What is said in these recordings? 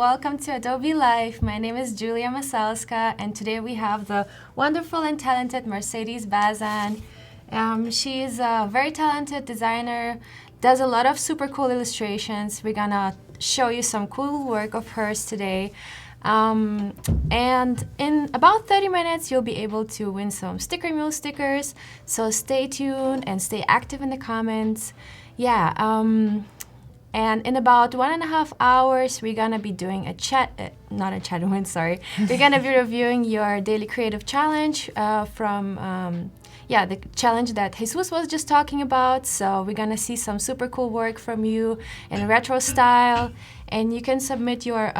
welcome to Adobe Life. My name is Julia Masalska, and today we have the wonderful and talented Mercedes Bazan. She is a very talented designer, does a lot of super cool illustrations. We're gonna show you some cool work of hers today. And in about 30 minutes, you'll be able to win some Sticker Mule stickers. So stay tuned and stay active in the comments. And in about 1.5 hours, we're gonna be doing a not a chat win, sorry. We're gonna be reviewing your daily creative challenge from the challenge that Jesus was just talking about. So we're gonna see some super cool work from you in retro style, and you can submit your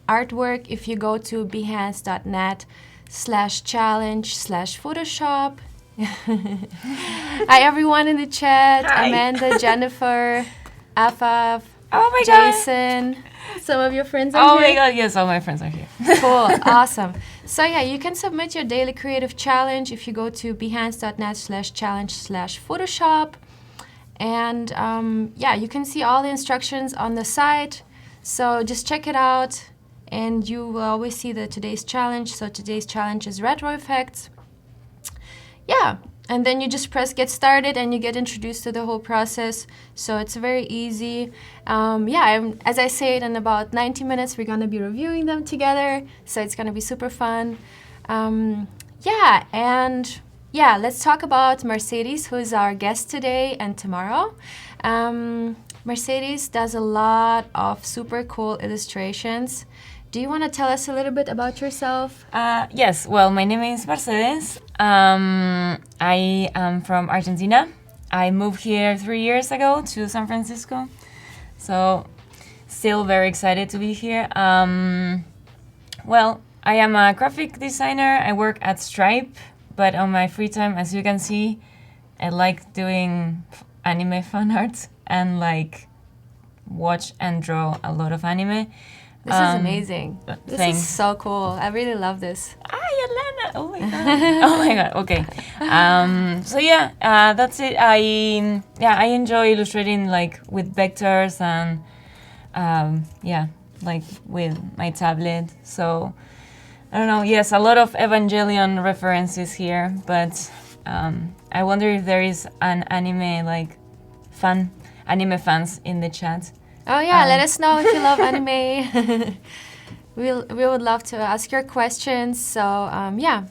artwork if you go to behance.net/challenge/Photoshop. Hi everyone in the chat. Hi. Amanda, Jennifer, Afaf, Oh my Jason. Some of your friends are Oh here. my god, yes, all my friends are here. Cool, awesome. So yeah, you can submit your daily creative challenge if you go to behance.net/challenge/Photoshop. And you can see all the instructions on the site. So just check it out, and you will always see today's challenge. So today's challenge is retro effects. Yeah, and then you just press get started and you get introduced to the whole process. So it's very easy. As I said, in about 90 minutes, we're gonna be reviewing them together. So it's gonna be super fun. Let's talk about Mercedes, who is our guest today and tomorrow. Mercedes does a lot of super cool illustrations. Do you want to tell us a little bit about yourself? Yes, well, my name is Mercedes. I am from Argentina. I moved here 3 years ago to San Francisco. So, still very excited to be here. Well, I am a graphic designer. I work at Stripe, but on my free time, as you can see, I like doing anime fan art and watch and draw a lot of anime. This is amazing. This Thanks. is so cool. I really love this. Hi, Elena. Oh my god. Oh my god. Okay. That's it. I enjoy illustrating with vectors and with my tablet. So I don't know. Yes, a lot of Evangelion references here, but I wonder if there is an anime fans in the chat. Oh yeah, let us know if you love anime. we would love to ask your questions. So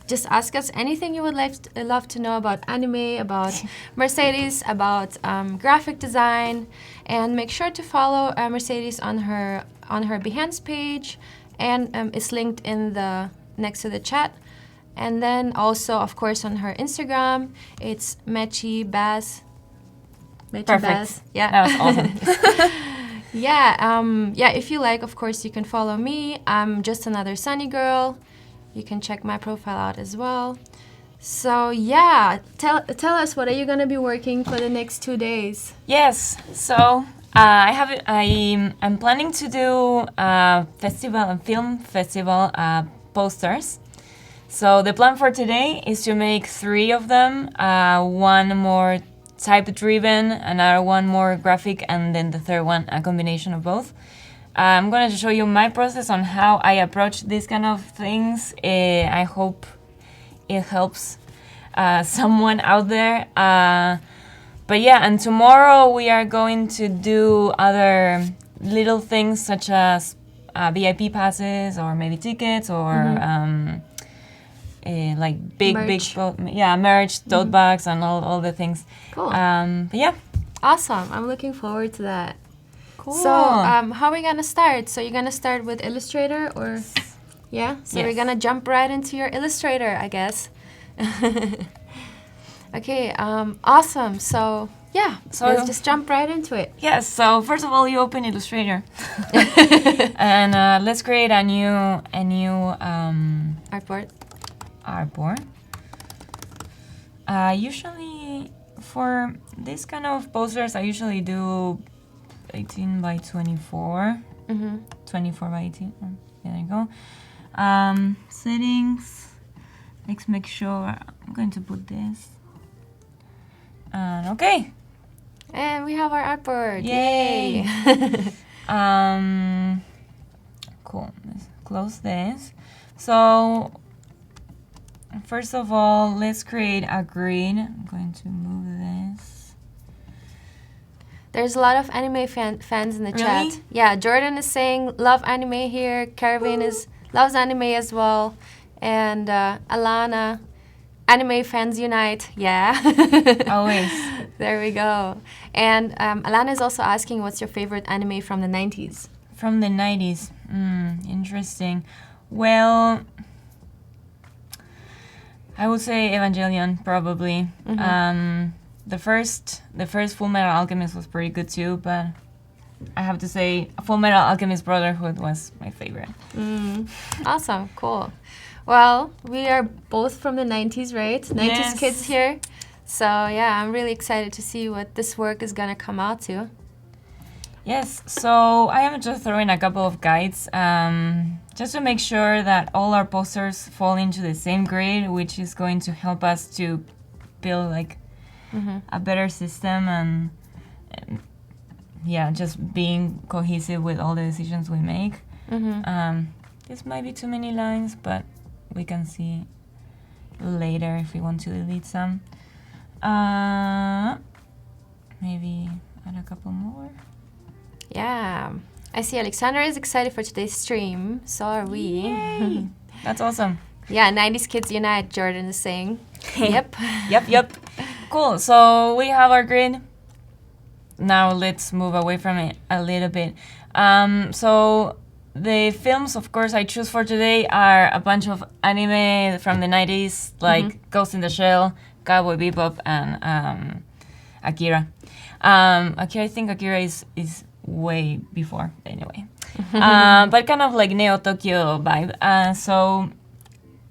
just ask us anything you would love to know about anime, about Mercedes, about graphic design, and make sure to follow Mercedes on her Behance page, and it's linked in next to the chat. And then also, of course, on her Instagram, it's Mechi Baz. Perfect. Baz. Yeah, that was awesome. If you like, of course, you can follow me. I'm just another sunny girl. You can check my profile out as well. So yeah, tell us, what are you gonna be working for the next 2 days? Yes, so I'm planning to do a film festival posters. So the plan for today is to make 3 of them, one more type-driven, another one more graphic, and then the third one a combination of both. I'm going to show you my process on how I approach these kind of things. I hope it helps someone out there. And tomorrow we are going to do other little things such as VIP passes or maybe tickets or Merch. merch, tote bags, and all the things. Cool. Awesome. I'm looking forward to that. Cool. So, how are we gonna start? So you're gonna start with Illustrator, or yeah? So Yes. we're gonna jump right into your Illustrator, I guess. Okay. Awesome. So let's just jump right into it. Yes. So first of all, you open Illustrator, and let's create a new Artboard. artboard. Usually for this kind of posters, I usually do 18 by 24. 24 by 18. There you go. Settings. Let's make sure I'm going to put this. And okay. And we have our artboard. Yay. close this. So first of all, let's create a grid. I'm going to move this. There's a lot of anime fans in the Really? chat. Yeah, Jordan is saying love anime here. Carvin loves anime as well, and Alana, anime fans unite. Yeah. Always. There we go. And Alana is also asking, what's your favorite anime from the 90s? From the 90s. Interesting. Well, I would say Evangelion, probably. The first Full Metal Alchemist was pretty good too, but I have to say Full Metal Alchemist Brotherhood was my favorite. Awesome, cool. Well, we are both from the 90s, right? 90s Yes. kids here. So yeah, I'm really excited to see what this work is gonna come out to. Yes, so I am just throwing a couple of guides just to make sure that all our posters fall into the same grid, which is going to help us to build like a better system and yeah, just being cohesive with all the decisions we make. This might be too many lines, but we can see later if we want to delete some. Maybe add a couple more. Yeah. I see Alexandra is excited for today's stream. So are we. Yay! That's awesome. Yeah, 90s kids unite, Jordan is saying. Yep. Yep. Cool. So we have our grid. Now let's move away from it a little bit. So the films, of course, I choose for today are a bunch of anime from the 90s, like Ghost in the Shell, Cowboy Bebop, and Akira. I think Akira is way before, anyway. But kind of like Neo Tokyo vibe. So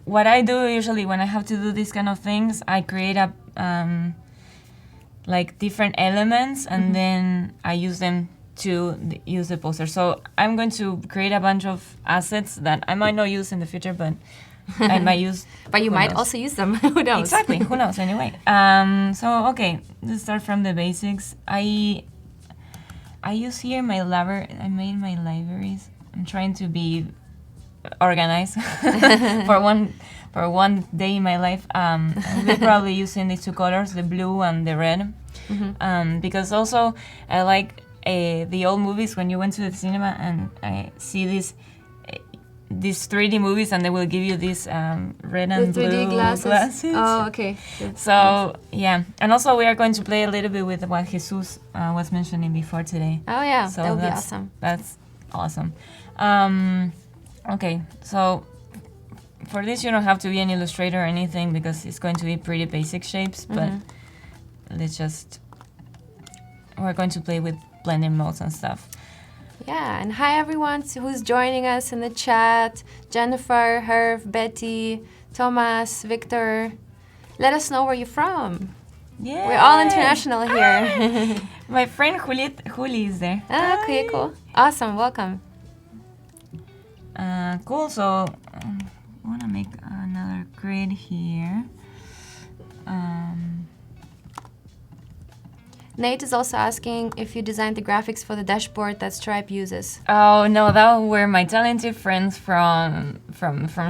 what I do usually when I have to do these kind of things, I create a like different elements, and then I use them to use the poster. So I'm going to create a bunch of assets that I might not use in the future, but I might use. But you might also use them. Who knows? Exactly. Who knows? Anyway. So okay, let's start from the basics. I use here my I made my libraries. I'm trying to be organized for one day in my life. I'll probably using these two colors, the blue and the red, because also I like the old movies when you went to the cinema and I see these 3D movies and they will give you these red and the 3D blue glasses. Oh, okay. So yeah, and also we are going to play a little bit with what Jesus was mentioning before today. Oh yeah, So that would be awesome. That's awesome. Okay, so for this you don't have to be an illustrator or anything because it's going to be pretty basic shapes, but we're going to play with blending modes and stuff. Yeah, and hi everyone who's joining us in the chat. Jennifer, Herv, Betty, Thomas, Victor. Let us know where you're from. Yeah, We're all international here. My friend Juli is there. Okay, cool. Awesome, welcome. Cool, so I want to make another grid here. Nate is also asking if you designed the graphics for the dashboard that Stripe uses. Oh no, that were my talented friends from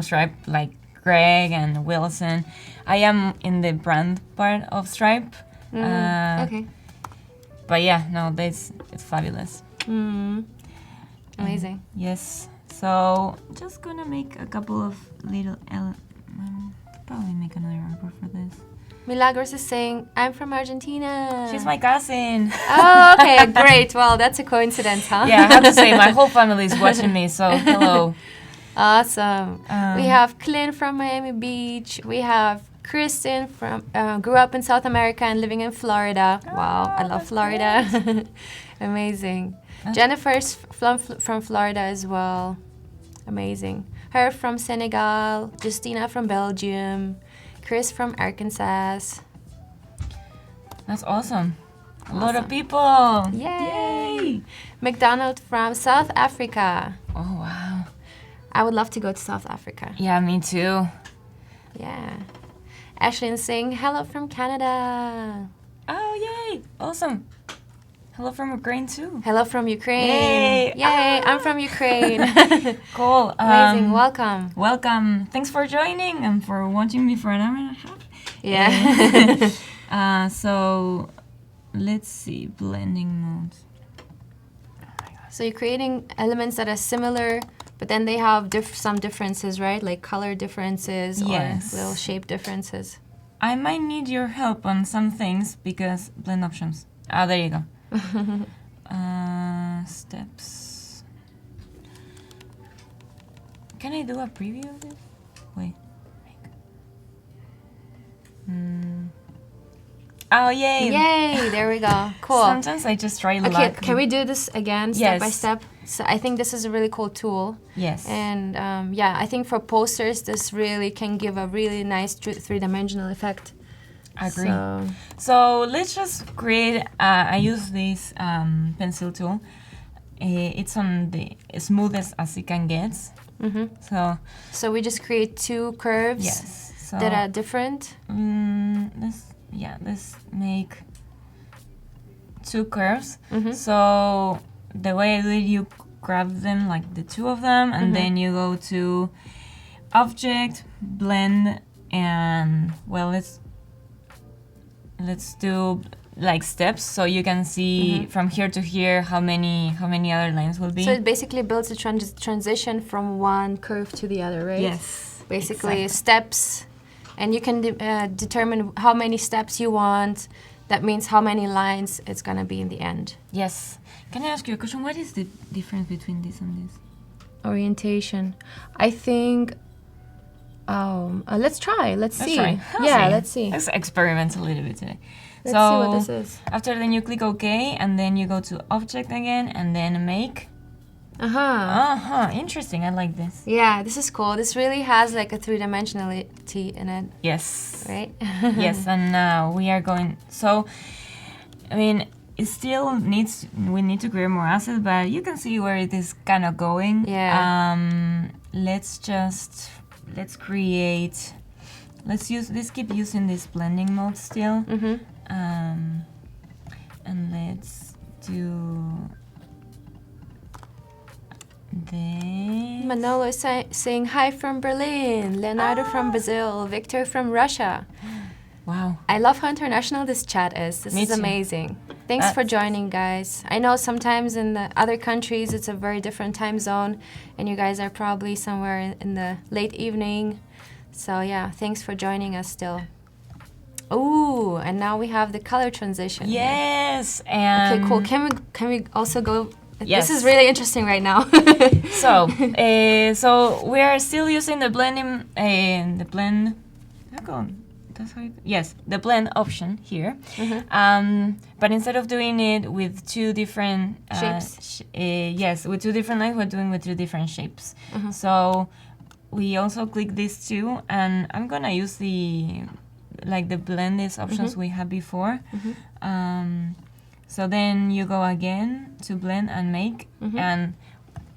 Stripe, like Greg and Wilson. I am in the brand part of Stripe. Okay. But yeah, no, it's fabulous. Amazing. Yes. So just gonna make a couple of little probably make another artwork for this. Milagros is saying, I'm from Argentina. She's my cousin. Oh, okay, great. Well, that's a coincidence, huh? Yeah, I have to say, my whole family is watching me, so hello. Awesome. We have Clint from Miami Beach. We have Kristen from grew up in South America and living in Florida. Wow, I love Florida. Amazing. Jennifer's from Florida as well. Amazing. Her from Senegal. Justina from Belgium. Chris from Arkansas. That's awesome. A lot of people. Yay! McDonald from South Africa. Oh, wow. I would love to go to South Africa. Yeah, me too. Yeah. Ashlyn saying hello from Canada. Oh, yay. Awesome. Hello from Ukraine too. Hello from Ukraine. Yay! Yay, I'm from Ukraine. Cool. Amazing, welcome. Welcome. Thanks for joining and for watching me for an hour and a half. Yeah. So let's see, blending modes. So you're creating elements that are similar, but then they have some differences, right? Like color differences Yes. or little shape differences. I might need your help on some things because blend options. Ah, there you go. Steps. Can I do a preview of this? Wait. Oh, yay! Yay! There we go. Cool. Sometimes I just try luck. Okay, can we do this again, step by Yes. step? So I think this is a really cool tool. Yes. And yeah, I think for posters, this really can give a really nice three-dimensional effect. Agree. So let's just create, I use this pencil tool. It's on the smoothest as it can get. So we just create two curves that are different. Let's make two curves. So the way I do it, you grab them, like the two of them, and then you go to Object, Blend, and well, let's do like steps so you can see from here to here how many other lines will be. So it basically builds a transition from one curve to the other, right? Yes. Basically steps, and you can determine how many steps you want. That means how many lines it's gonna be in the end. Yes. Can I ask you a question? What is the difference between this and this? Orientation. I think. Let's try. Let's see. Try. Let's see. Let's experiment a little bit today. Let's see what this is. After then you click OK, and then you go to Object again, and then Make. Interesting. I like this. Yeah, this is cool. This really has like a three-dimensionality in it. Yes. Right? Yes, and now we are going. So, I mean, it still needs. We need to create more assets, but you can see where it is kind of going. Yeah. Let's create. Let's keep using this blending mode still. And let's do this. Manolo is saying hi from Berlin, Leonardo from Brazil, Victor from Russia. Wow. I love how international this chat is. This is amazing. Thanks for joining, guys. I know sometimes in the other countries it's a very different time zone, and you guys are probably somewhere in the late evening. So yeah, thanks for joining us still. Ooh, and now we have the color transition. Yes, and okay, cool. Can we also go? Yes. This is really interesting right now. So we are still using the blending, the blend. Yes, the blend option here. But instead of doing it with two different shapes, with two different lines, we're doing with two different shapes. So we also click these two, and I'm gonna use the blend these options we had before. So then you go again to blend and make, and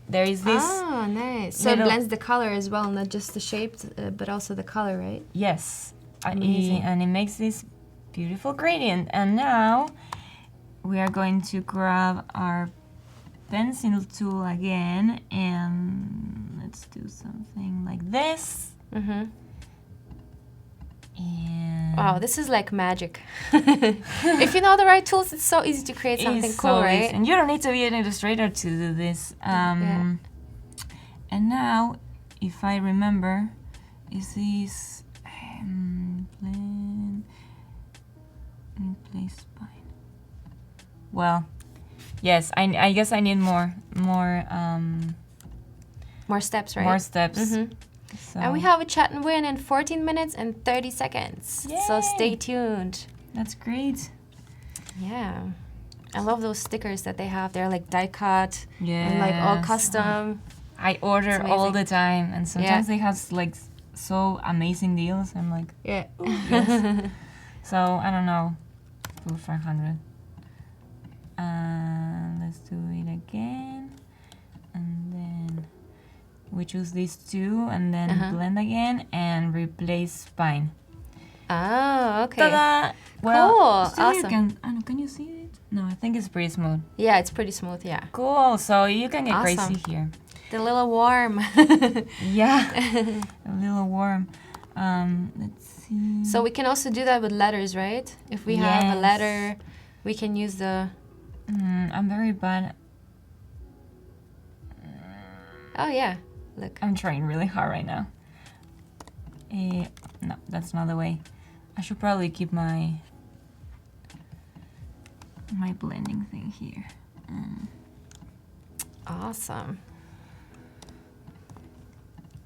there is this. Oh, nice. So it blends the color as well, not just the shape, but also the color, right? Yes. Amazing. And it makes this beautiful gradient. And now we are going to grab our pencil tool again, and let's do something like this. And wow, this is like magic. If you know the right tools, it's so easy to create something cool, right? Easy. And you don't need to be an illustrator to do this. And now, if I remember, is this blend, replace spine. Well, yes, I guess I need more steps, right? More steps. So. And we have a chat and win in 14 minutes and 30 seconds. Yay! So stay tuned. That's great. Yeah. I love those stickers that they have. They're like die cut and like all Yes. custom. I order all the time, and sometimes they have like so amazing deals. I'm like, yeah. Yes. So I don't know, 500. Let's do it again, and then we choose these two, and then blend again and replace spine. Oh, okay. Ta-da! Well, cool. still Awesome. Can you see it? No, I think it's pretty smooth. Yeah, it's pretty smooth, yeah. Cool, so you can get Awesome. crazy here. The little worm. Yeah, a little warm. Let's see. So we can also do that with letters, right? If we have a Yes. letter, we can use the... I'm very bad. Oh, yeah. Look. I'm trying really hard right now. No, that's not the way. I should probably keep my blending thing here. Awesome.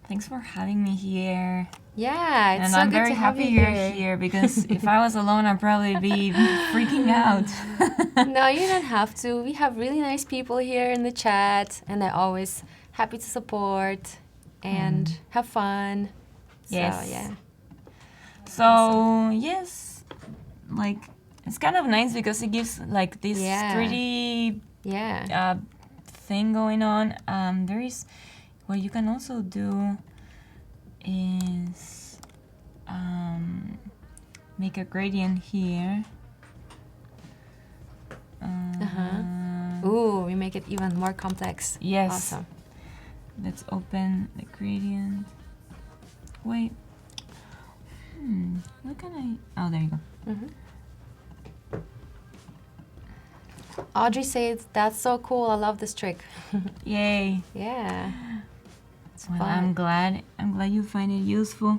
Thanks for having me here. Yeah, it's And so I'm good very to have happy you you're here because if I was alone, I'd probably be freaking out. No, you don't have to. We have really nice people here in the chat, and they're always happy to support and have fun. Yes. So, yeah. So, yes, like, it's kind of nice because it gives, like, this Yeah. 3D Yeah. thing going on. There is, what you can also do is make a gradient here. Ooh, we make it even more complex. Yes. Awesome. Let's open the gradient. Wait. What can I? Oh, there you go. Audrey says, that's so cool. I love this trick. Yay. Yeah. It's Well, fun. I'm glad you find it useful.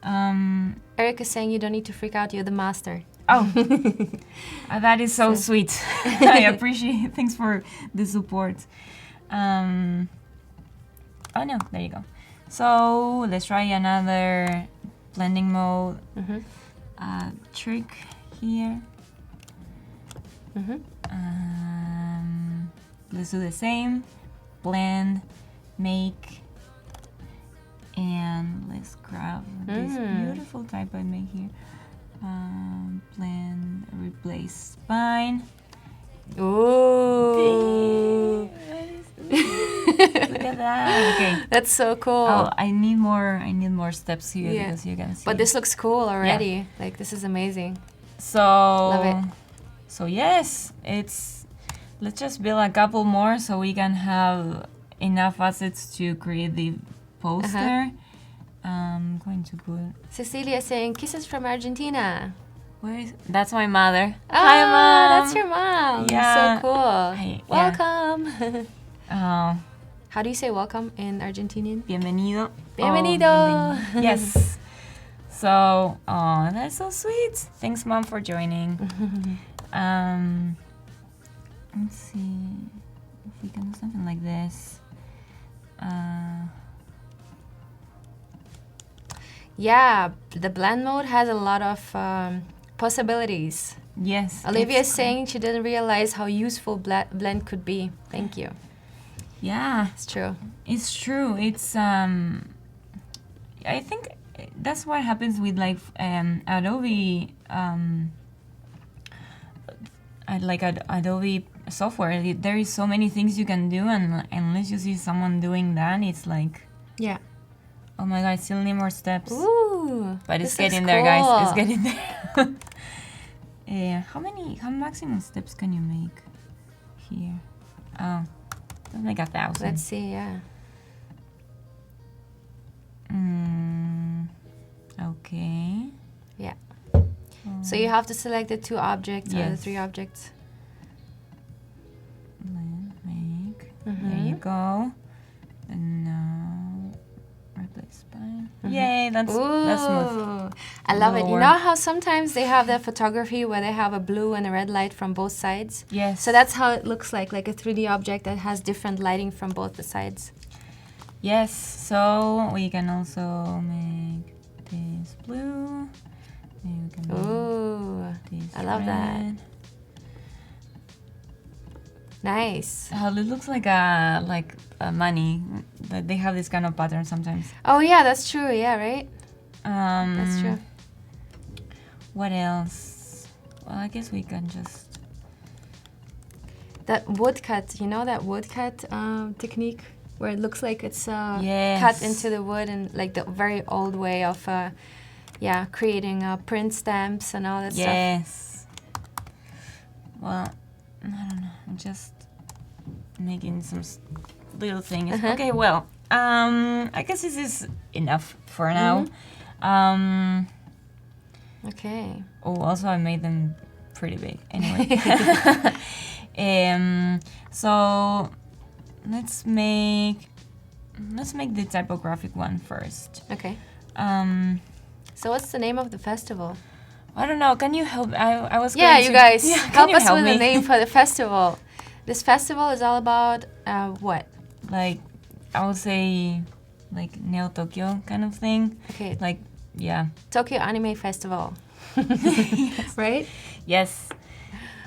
Eric is saying you don't need to freak out. You're the master. Oh, that is so sweet. I appreciate. Thanks for the support. Oh no, there you go. So let's try another blending mode trick here. Let's do the same. Blend, make, and let's grab this beautiful type I made here. Blend, replace spine. Ooh. Look at that. Okay. That's so cool. Oh, I need more steps here because you can see. But this looks cool already. Like, this is amazing. So Love it. So yes, let's just build a couple more so we can have enough assets to create the poster. I'm going to put. Cecilia saying, kisses from Argentina. That's my mother. Oh, Hi, Mom. that's your mom. Yeah. So cool. Hi, yeah. Welcome. Oh, How do you say welcome in Argentinian? bienvenido. Bienvenido. Oh, bienvenido. Yes. So, oh, that's so sweet. Thanks, Mom, for joining. Let's see if we can do something like this. Yeah, the blend mode has a lot of possibilities. Yes. Olivia is it's saying she didn't realize how useful blend could be. Thank you. Yeah, It's true. it's true. It's I think that's what happens with like Adobe Adobe software. There is so many things you can do, and unless you see someone doing that, it's like, Yeah. oh my god, I still need more steps. Ooh. But it's this looks getting there, guys. It's cool. getting there. How maximum steps can you make here? Oh, let's make 1,000. Let's see, yeah. Okay. Yeah. So you have to select the 2 objects or the Yes. 3 objects. Make. There you go. And now replace spine. Yay, that's smooth. Ooh, I love it. You Lower. know how sometimes they have that photography where they have a blue and a red light from both sides? Yes. So that's how it looks like a 3D object that has different lighting from both the sides. Yes. So we can also make this blue. Maybe we can make Ooh, this I love that. red. Nice. Oh, it looks like a money. But they have this kind of pattern sometimes. Oh yeah, that's true. Yeah, right? That's true. What else? Well, I guess we can just. That woodcut, you know that woodcut technique where it looks like it's cut Yes. into the wood, and like the very old way of creating print stamps and all that stuff. Yes. Well, I don't know. I'm just making some little things. Okay, well, I guess this is enough for now. Okay. Oh, also I made them pretty big. Anyway. So let's make the typographic one first. Okay. So what's the name of the festival? I don't know. Can you help? I was Yeah, going you to, guys help you us with me? the name for the festival. This festival is all about what? Like, I would say, like Neo Tokyo kind of thing. Okay. Like, yeah. Tokyo Anime Festival. Right? Yes.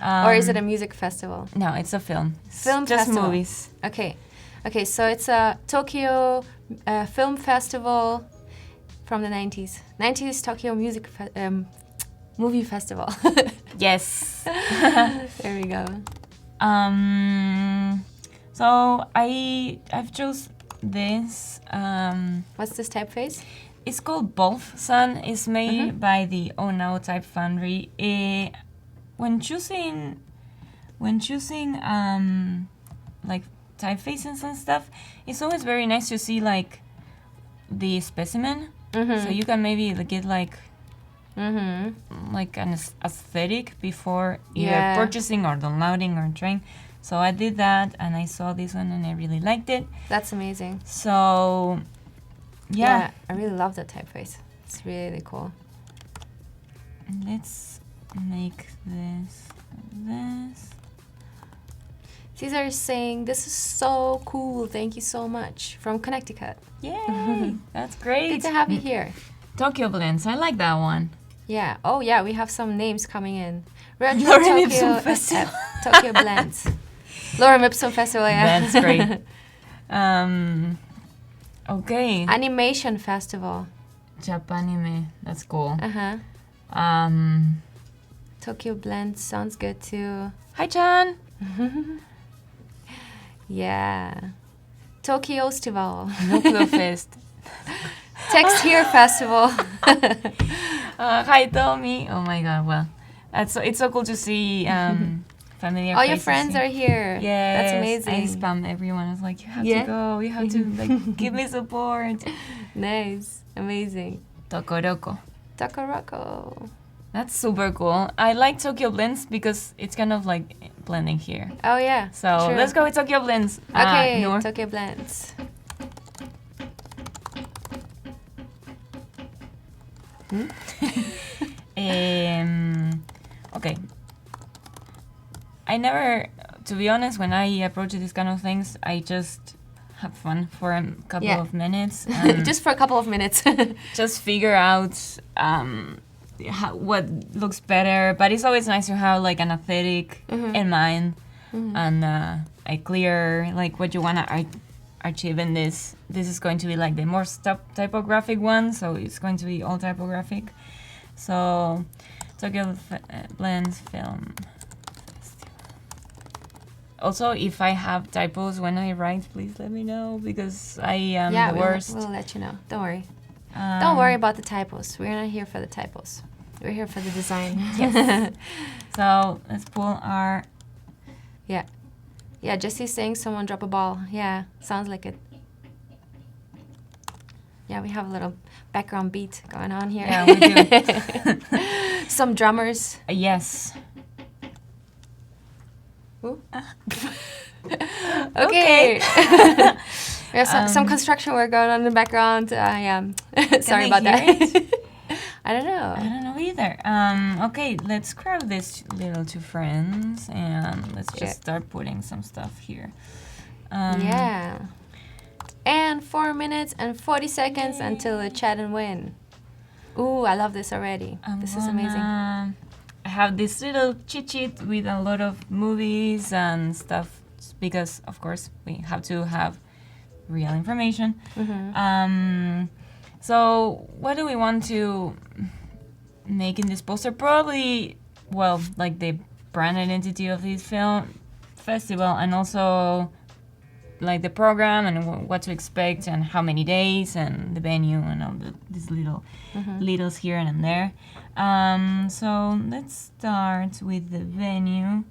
Or is it a music festival? No, it's a film. It's Film just festival. movies. Okay. Okay, so it's a Tokyo film festival from the 90s. 90s Tokyo movie festival. Yes. There we go. So I've chose this. What's this typeface? It's called Bazan. It's made by the Ono Type Foundry. When choosing like typefaces and stuff, it's always very nice to see like the specimen. So you can maybe get like an aesthetic before either purchasing or downloading or trying. So I did that and I saw this one and I really liked it. That's amazing. So yeah, I really love that typeface. It's really cool. Let's make this. Caesar is saying, this is so cool. Thank you so much. From Connecticut. Yay! That's great. Good to have you here. Tokyo Blends. I like that one. Yeah. Oh, yeah. We have some names coming in. Retro Lorem Tokyo, Ipsum Festival. Tokyo Blends. Lorem Ipsum Festival, yeah. That's great. Okay. Animation Festival. Japanime. That's cool. Tokyo Blends sounds good too. Hi, Chan. Yeah. Tokyo Festival. Nucleo Fest. Text Here Festival. Hi, Tommy. Oh my God. Well, it's so cool to see familiar All your faces friends here. are here. Yes, That's amazing. I spam everyone. I was like, you have to go. You have to like give me support. Nice. Amazing. Tokoroko. Tokoroko. That's super cool. I like Tokyo Blends because it's kind of like blending here. Oh yeah. So true. let's go with Tokyo Blends. Okay, Noor. Tokyo Blends. Okay. I never, to be honest, when I approach these kind of things, I just have fun for a couple of minutes. Just for a couple of minutes. Just figure out what looks better. But it's always nice to have like an aesthetic in mind and a clear like what you want to achieve in this. This is going to be like the more typographic one, so it's going to be all typographic. So Tokyo Blends Film. Also, if I have typos when I write, please let me know because I am the worst. We'll let you know. Don't worry. Don't worry about the typos. We're not here for the typos. We're here for the design. Yes. So let's pull our... Yeah. Yeah, Jesse's saying someone drop a ball. Yeah, sounds like it. Yeah, we have a little background beat going on here. Yeah, we do. Some drummers. Yes. Okay. We have some construction work going on in the background. Yeah. Sorry about that. I don't know. I don't know either. Okay, let's grab these little two friends and let's just start putting some stuff here. Yeah. And 4 minutes and 40 seconds until the chat and win. Ooh, I love this already. This is amazing. I have this little cheat sheet with a lot of movies and stuff because, of course, we have to have real information. So what do we want to make in this poster? Probably, well, like the brand identity of this film festival and also like the program and what to expect and how many days and the venue and all these little littles here and there. So let's start with the venue.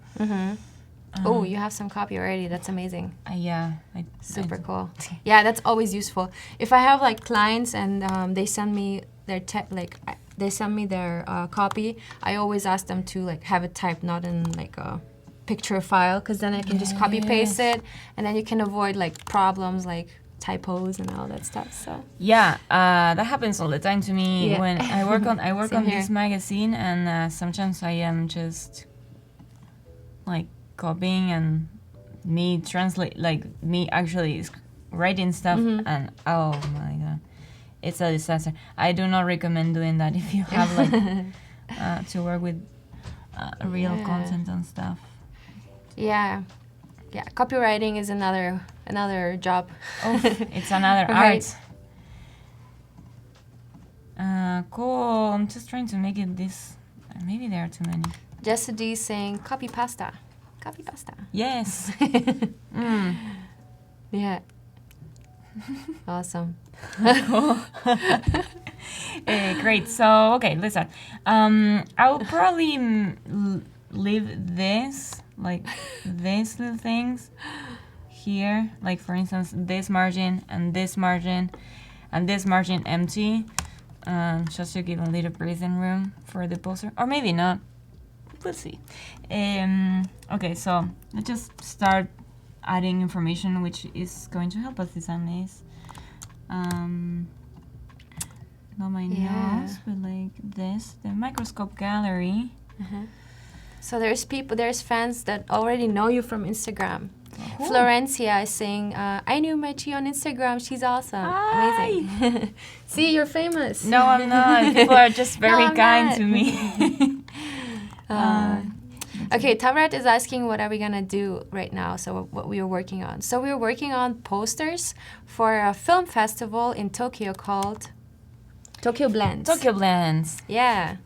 Oh, you have some copy already. That's amazing. Yeah. Super cool. Yeah, that's always useful. If I have like clients and they send me their they send me their copy, I always ask them to like have it typed, not in like a picture file, because then I can just copy paste it, and then you can avoid like problems like typos and all that stuff. So yeah, that happens all the time to me when I work on Same here. this magazine, and sometimes I am just like copying and me actually writing stuff, and oh my god, it's a disaster. I do not recommend doing that if you have like to work with real content and stuff. Yeah, copywriting is another job. Oh, it's another Right. art. Cool. I'm just trying to make it this. Maybe there are too many. Jessa D saying copy pasta. Copy pasta. Yes. Yeah. Awesome. Great. So, okay, listen. I will probably leave this, like these little things here. Like, for instance, this margin and this margin and this margin empty. Just to give a little breathing room for the poster. Or maybe not. We'll see. Okay, so let's just start adding information which is going to help us design this. Not my nose, but like this, the microscope gallery. So there's fans that already know you from Instagram. Cool. Florencia is saying, I knew Mechi on Instagram. She's awesome. Hi. Amazing. See, you're famous. No, I'm not. People are just very I'm kind not. to me. Okay, Tavrat is asking what are we gonna do right now, so what we are working on. So we are working on posters for a film festival in Tokyo called Tokyo Blends. Tokyo Blends. Yeah.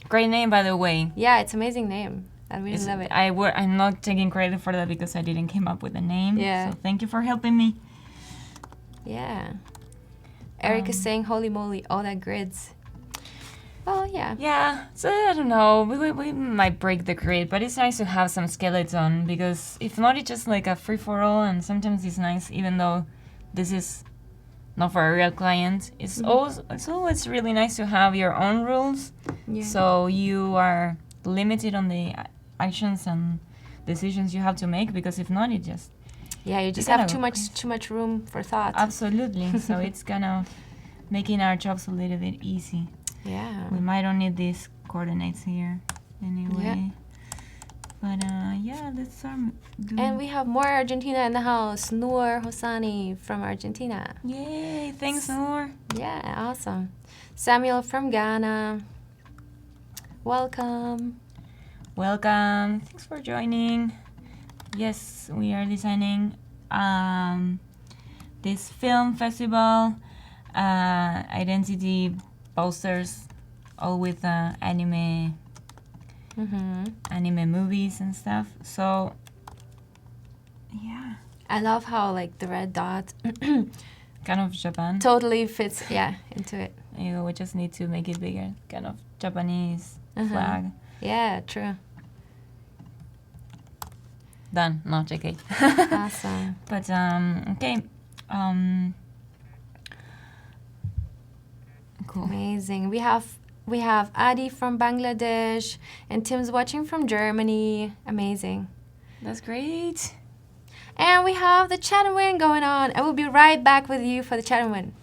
Great name, by the way. Yeah, it's an amazing name. I really love it. I'm not taking credit for that because I didn't come up with the name. Yeah. So thank you for helping me. Yeah. Eric is saying, holy moly, all that grids. Well, yeah. Yeah, so I don't know, we might break the grid, but it's nice to have some skeleton, because if not, it's just like a free-for-all, and sometimes it's nice, even though this is not for a real client, it's always really nice to have your own rules, so you are limited on the actions and decisions you have to make, because if not, it just... Yeah, you just have too much room for thought. Absolutely, so it's kind of making our jobs a little bit easy. Yeah. We might don't need these coordinates here anyway. Yeah. But yeah, let's start doing... And we have more Argentina in the house. Noor Hosani from Argentina. Yay, thanks Noor. Yeah, awesome. Samuel from Ghana. Welcome. Welcome. Thanks for joining. Yes, we are designing this film festival identity posters, all with anime movies and stuff. So yeah, I love how like the red dot kind of Japan totally fits into it. We just need to make it bigger, kind of Japanese flag. Yeah, true. Done. No, JK. Awesome. But okay. Cool. Amazing. We have Adi from Bangladesh and Tim's watching from Germany. Amazing. That's great. And we have the chat and win going on. I will be right back with you for the chat and win.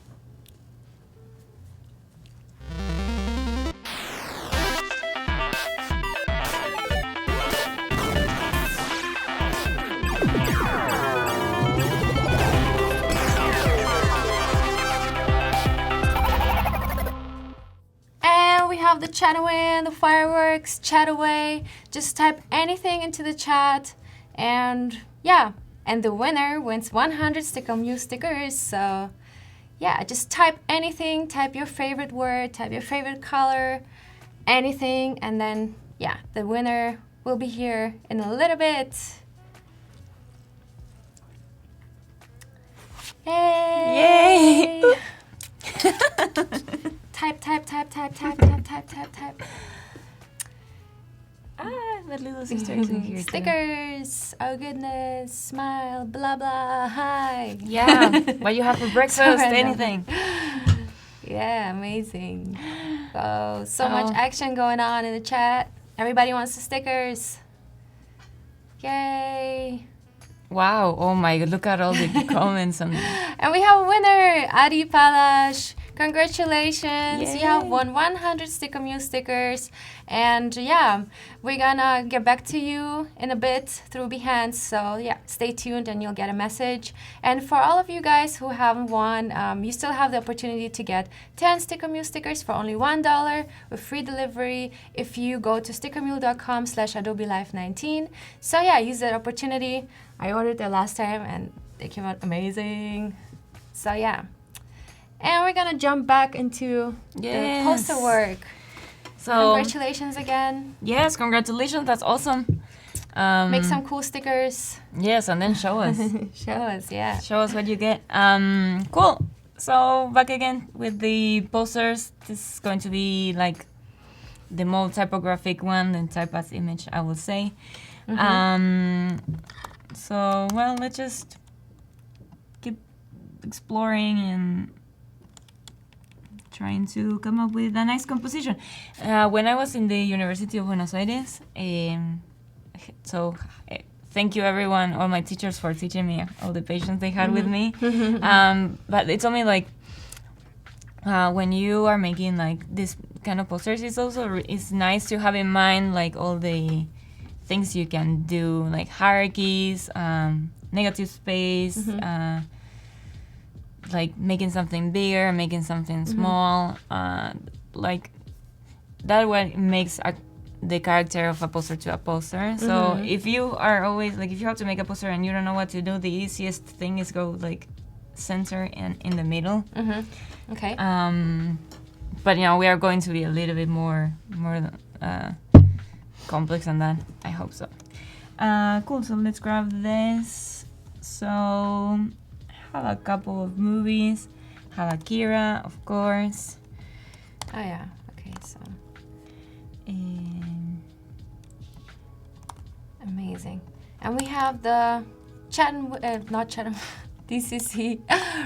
The chat away and the fireworks, chat away. Just type anything into the chat, and yeah, and the winner wins 100 Stick-on-You stickers. So yeah, just type anything, type your favorite word, type your favorite color, anything, and then yeah, the winner will be here in a little bit. Yay! Yay! Type. That little sister is in here too. Stickers. Oh goodness. Smile. Blah blah. Hi. Yeah. What you have for breakfast? Anything. Yeah, amazing. Oh, so much action going on in the chat. Everybody wants the stickers. Yay. Wow. Oh my God. Look at all the comments. And we have a winner, Adi Palash. Congratulations. Yay. You have won 100 Stick Muse stickers. And yeah, we're gonna get back to you in a bit through Behance. So yeah, stay tuned and you'll get a message. And for all of you guys who haven't won, you still have the opportunity to get 10 Stick Muse stickers for only $1 with free delivery if you go to stickermule.com/AdobeLife19. So yeah, use that opportunity. I ordered it last time and they came out amazing. So yeah. And we're gonna jump back into the poster work. So congratulations again. Yes, congratulations. That's awesome. Make some cool stickers. Yes, and then show us. Show us, yeah. Show us what you get. Cool. So back again with the posters. This is going to be like the more typographic one, the type as image, I will say. So well, let's just keep exploring and trying to come up with a nice composition. When I was in the University of Buenos Aires, thank you everyone, all my teachers for teaching me all the patience they had with me. But they told me like, when you are making like this kind of posters, it's nice to have in mind like all the things you can do, like hierarchies, negative space, like making something bigger, making something small, like that what makes the character of a poster to a poster. So if you are always like, if you have to make a poster and you don't know what to do, the easiest thing is go like center and in the middle. Okay. But you know, we are going to be a little bit more complex than that. I hope so. Cool. So let's grab this. So have a couple of movies. Have Akira, of course. Oh yeah. Okay. So. Amazing. And we have the DCC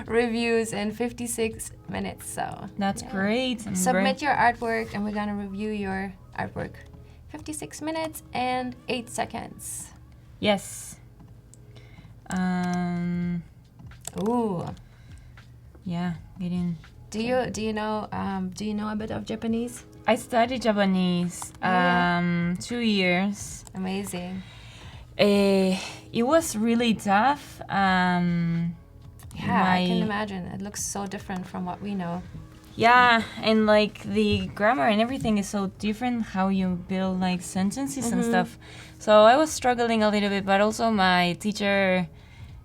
reviews in 56 minutes. So that's great. Submit your artwork, and we're gonna review your artwork. 56 minutes and 8 seconds. Yes. Ooh. Yeah, getting. Do you know a bit of Japanese? I studied Japanese 2 years. Amazing. It was really tough. I can imagine. It looks so different from what we know. Yeah, and like the grammar and everything is so different, how you build like sentences and stuff. So I was struggling a little bit, but also my teacher,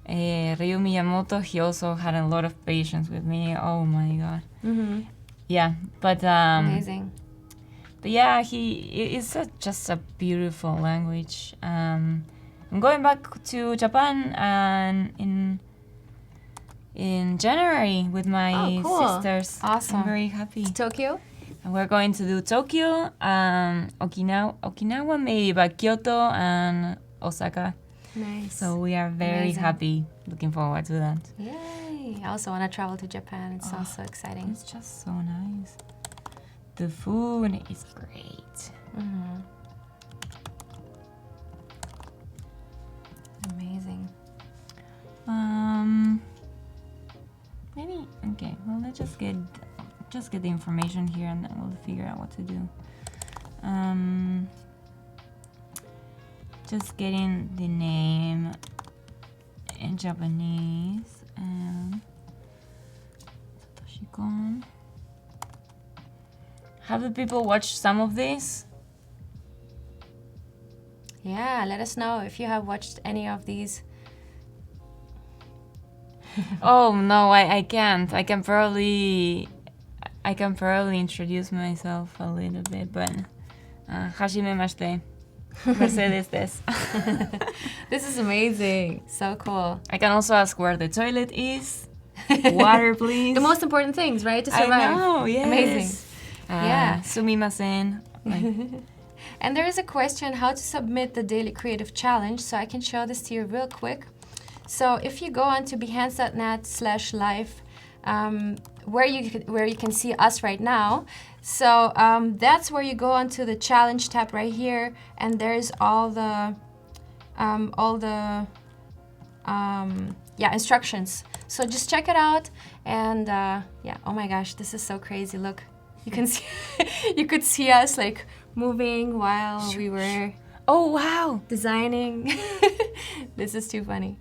Ryu Miyamoto, he also had a lot of patience with me. Oh my god. Yeah, but amazing. But yeah, it's just a beautiful language. I'm going back to Japan and in January with my sisters. Awesome. I'm very happy. Tokyo? And we're going to do Tokyo, Okinawa maybe, but Kyoto and Osaka. Nice. So we are very happy. Looking forward to that. Yay. I also want to travel to Japan. It sounds so exciting. It's just so nice. The food is great. Amazing. Maybe okay. Well, let's just get the information here, and then we'll figure out what to do. Just getting the name in Japanese and Satoshi-kon. Have the people watched some of this? Yeah, let us know if you have watched any of these. Oh no, I can't. I can probably introduce myself a little bit, but Hajime mashite. Mercedes des. This is amazing. So cool. I can also ask where the toilet is. Water, please. The most important things, right? To survive. I know, yes. Amazing. Yeah. Sumimasen. Like. And there is a question how to submit the daily creative challenge. So I can show this to you real quick. So if you go onto behance.net/live, where you can see us right now. So that's where you go onto the challenge tab right here, and there's all the instructions. So just check it out, and oh my gosh, this is so crazy. Look, you can see you could see us like moving while we were designing. This is too funny.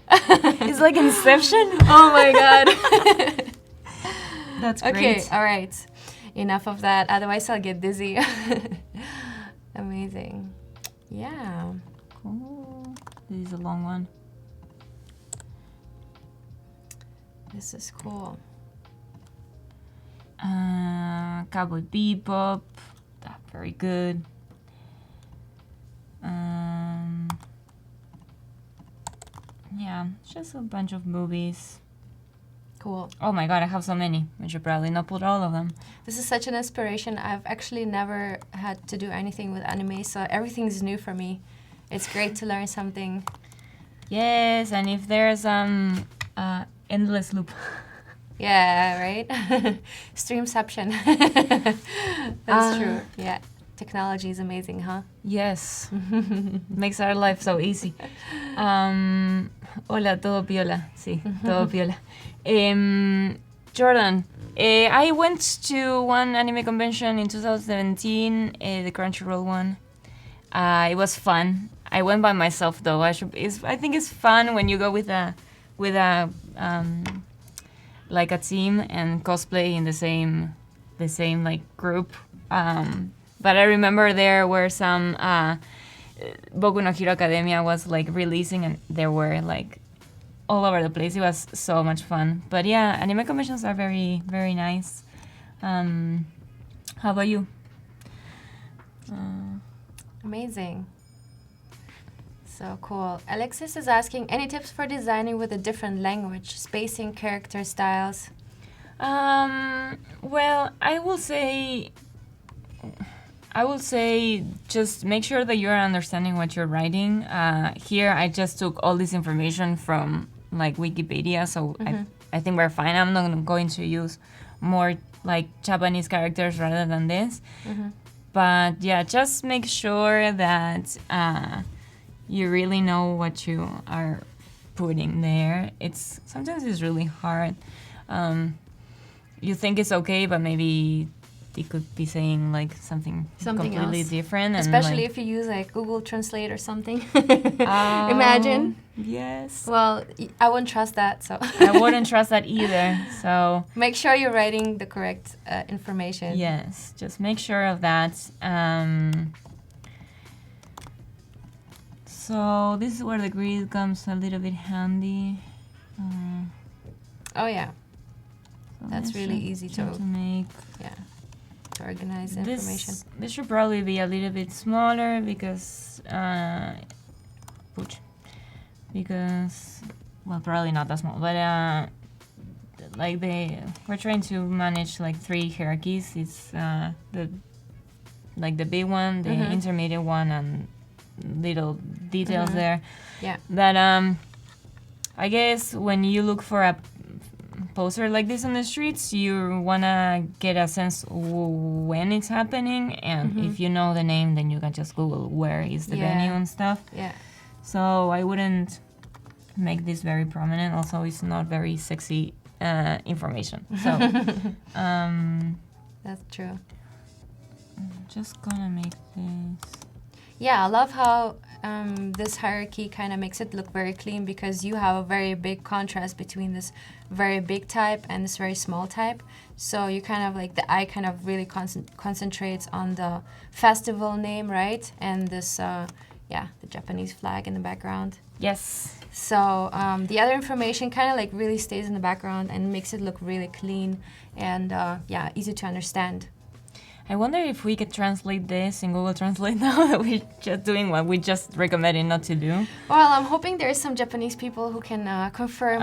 It's like Inception. Oh my god. That's great. Okay, all right. Enough of that, otherwise I'll get dizzy. Amazing. Yeah. Cool. This is a long one. This is cool. Cowboy Bebop. Very good. Yeah, just a bunch of movies. Cool. Oh my god, I have so many. I should probably not put all of them. This is such an inspiration. I've actually never had to do anything with anime, so everything's new for me. It's great to learn something. Yes, and if there's endless loop. Yeah, right? Streamception. That's true. Yeah. Technology is amazing, huh? Yes. Makes our life so easy. Hola, todo piola. Sí, todo piola. Jordan, I went to one anime convention in 2017, the Crunchyroll one. It was fun. I went by myself though. I think it's fun when you go with a like a team and cosplay in the same like group. But I remember there were some Boku no Hero Academia was like releasing, and there were like all over the place. It was so much fun. But yeah, anime conventions are very, very nice. How about you? Amazing. So cool. Alexis is asking, any tips for designing with a different language, spacing, character styles? Well, I will say just make sure that you're understanding what you're writing. Here, I just took all this information from like Wikipedia, so I think we're fine. I'm not going to use more like Japanese characters rather than this. But yeah, just make sure that you really know what you are putting there. Sometimes it's really hard. You think it's okay, but maybe it could be saying like something completely else. Different, and especially like, if you use like Google Translate or something. Imagine. Yes. Well, I wouldn't trust that, so. I wouldn't trust that either. So make sure you're writing the correct information. Yes, just make sure of that. So this is where the grid comes a little bit handy. Oh yeah. So That's really easy to make. Yeah. To organize the information. This should probably be a little bit smaller because well, probably not that small, but like we're trying to manage like 3 hierarchies. It's the big one, the intermediate one, and little details there. Yeah. That I guess when you look for a poster like this on the streets, you wanna get a sense when it's happening, and if you know the name, then you can just Google where is the venue and stuff. Yeah. So I wouldn't make this very prominent. Also, it's not very sexy information. So that's true. I'm just gonna make this. Yeah, I love how this hierarchy kind of makes it look very clean, because you have a very big contrast between this very big type and this very small type. So you kind of like, the eye kind of really concentrates on the festival name, right? And this, the Japanese flag in the background. Yes. So the other information kind of like really stays in the background and makes it look really clean and easy to understand. I wonder if we could translate this in Google Translate now that we're just doing what we just recommended not to do. Well, I'm hoping there's some Japanese people who can confirm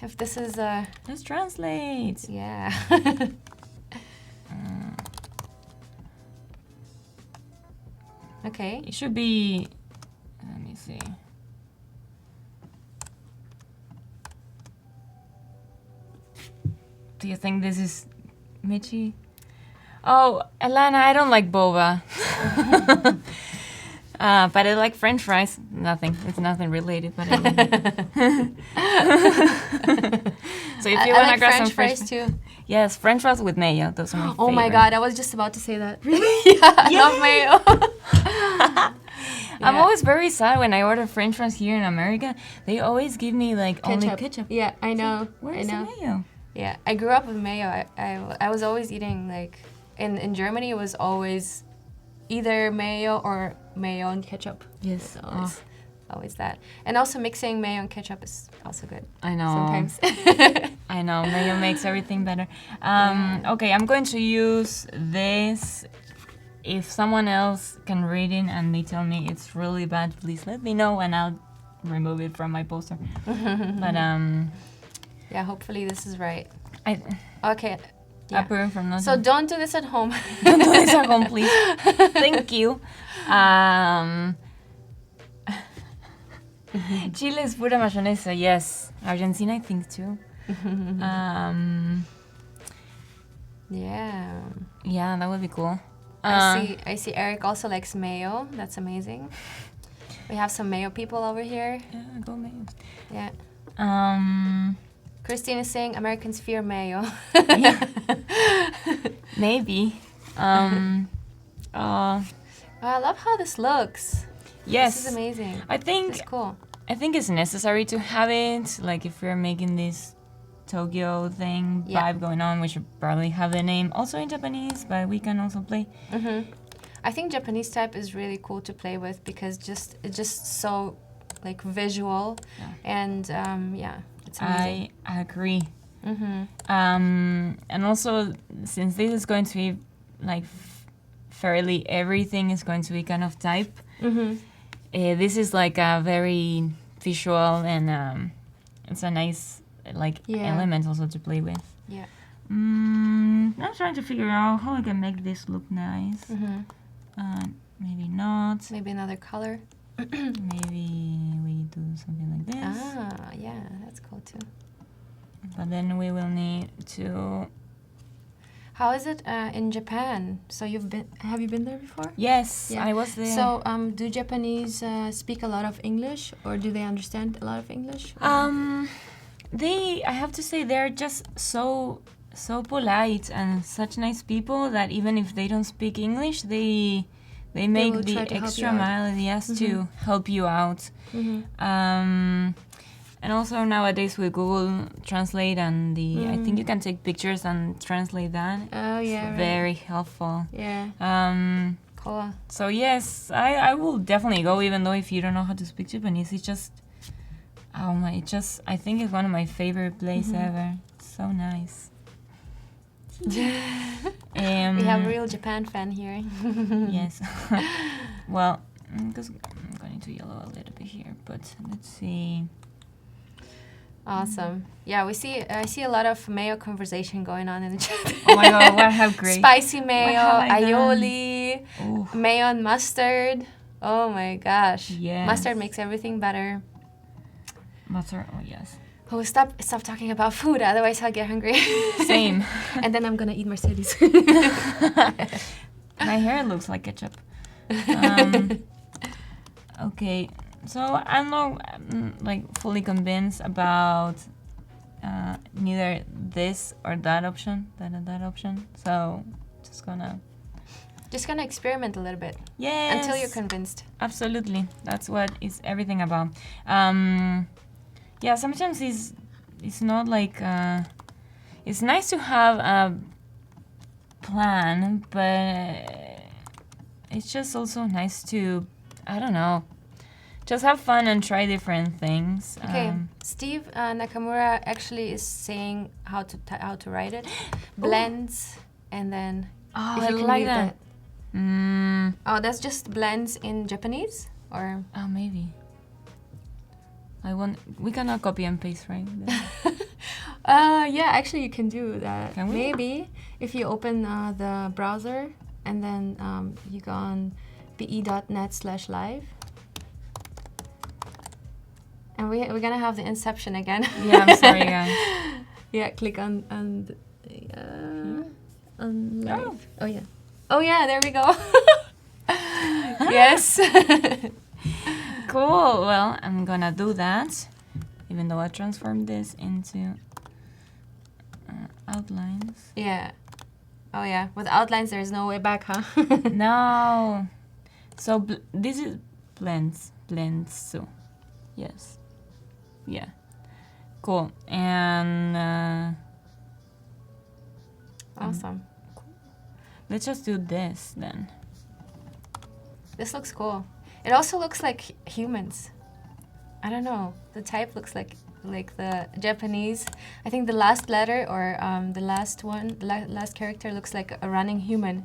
if this is... Let's translate. Yeah. Okay. It should be, let me see. Do you think this is Michi? Oh, Elana, I don't like boba. But I like French fries. Nothing. It's nothing related, but I like So if you want to like grab French some fries too. Yes, French fries with mayo. Those are my favorite. Oh my god, I was just about to say that. Really? Yeah, I love mayo. I'm Yeah. always very sad when I order French fries here in America. They always give me like only ketchup. Yeah, I know. Where's the mayo? Yeah, I grew up with mayo. I was always eating like in Germany. It was always either mayo or mayo and ketchup. Yes. It's always that. And also mixing mayo and ketchup is also good. I know. Sometimes. I know, mayo makes everything better. Okay, I'm going to use this. If someone else can read it and they tell me it's really bad, please let me know and I'll remove it from my poster. But yeah, hopefully this is right. I Okay. Yeah. approve from nothing. So don't do this at home. Don't do this at home, please. Thank you. Chile is pura mayonesa, yes. Argentina, I think too. Yeah. Yeah, that would be cool. I see Eric also likes mayo. That's amazing. We have some mayo people over here. Yeah, go mayo. Yeah. Christine is saying Americans fear mayo. Yeah. Maybe. I love how this looks. Yes. This is amazing. I think It's cool. I think it's necessary to have it. Like if we're making this Tokyo thing vibe going on, we should probably have the name also in Japanese, but we can also play. I think Japanese type is really cool to play with because it's just so like visual and it's amazing. I agree. And also since this is going to be like fairly everything is going to be kind of type. This is like a very visual and it's a nice element also to play with. Yeah. I'm trying to figure out how I can make this look nice. Maybe not. Maybe another color. Maybe we do something like this. Ah, yeah, that's cool too. But then we will need to. How is it in Japan? So have you been there before? Yes, Yeah. I was there. So do Japanese speak a lot of English, or do they understand a lot of English? I have to say, they're just so polite and such nice people that even if they don't speak English, they make will the try to help extra you out. mile, yes, to help you out. And also nowadays with Google Translate and I think you can take pictures and translate that. Oh yeah, It's right. very helpful. Yeah. Cool. So yes, I will definitely go, even though if you don't know how to speak Japanese, it's just I think it's one of my favorite places ever. It's so nice. We have a real Japan fan here. Yes. Well, because I'm going to yellow a little bit here, but let's see. Awesome. Yeah, I see a lot of mayo conversation going on in the chat. Oh my god, what have great. Spicy mayo, have I done? aioli, Ooh. mayo and mustard. Oh my gosh. Yes. Mustard makes everything better. Mustard, oh yes. Oh, stop talking about food, otherwise I'll get hungry. Same. And then I'm gonna eat Mercedes. My hair looks like ketchup. Okay, so I'm not like fully convinced about neither this or that option, that option. So just gonna experiment a little bit. Yes. Until you're convinced. Absolutely, that's what it's everything about. Yeah, sometimes it's not like it's nice to have a plan, but it's just also nice to, I don't know, just have fun and try different things. Okay, Steve Nakamura actually is saying how to write it. Blends and then. Oh, if I you can like read that. Oh, that's just blends in Japanese, or? Oh, maybe. We cannot copy and paste, right? Yeah, actually you can do that. Can we? Maybe if you open the browser and then you go on be.net/live. And we're gonna have the inception again. Yeah, I'm sorry, guys. Yeah, click on live. Oh yeah. Oh yeah, there we go. Yes. Cool. Well, I'm gonna do that, even though I transformed this into outlines. Yeah. Oh yeah. With outlines, there's no way back, huh? No. So this is blends. So, yes. Yeah. Cool. And Awesome. let's just do this then. This looks cool. It also looks like humans. I don't know. The type looks like the Japanese. I think the last letter or the last one, the last character looks like a running human.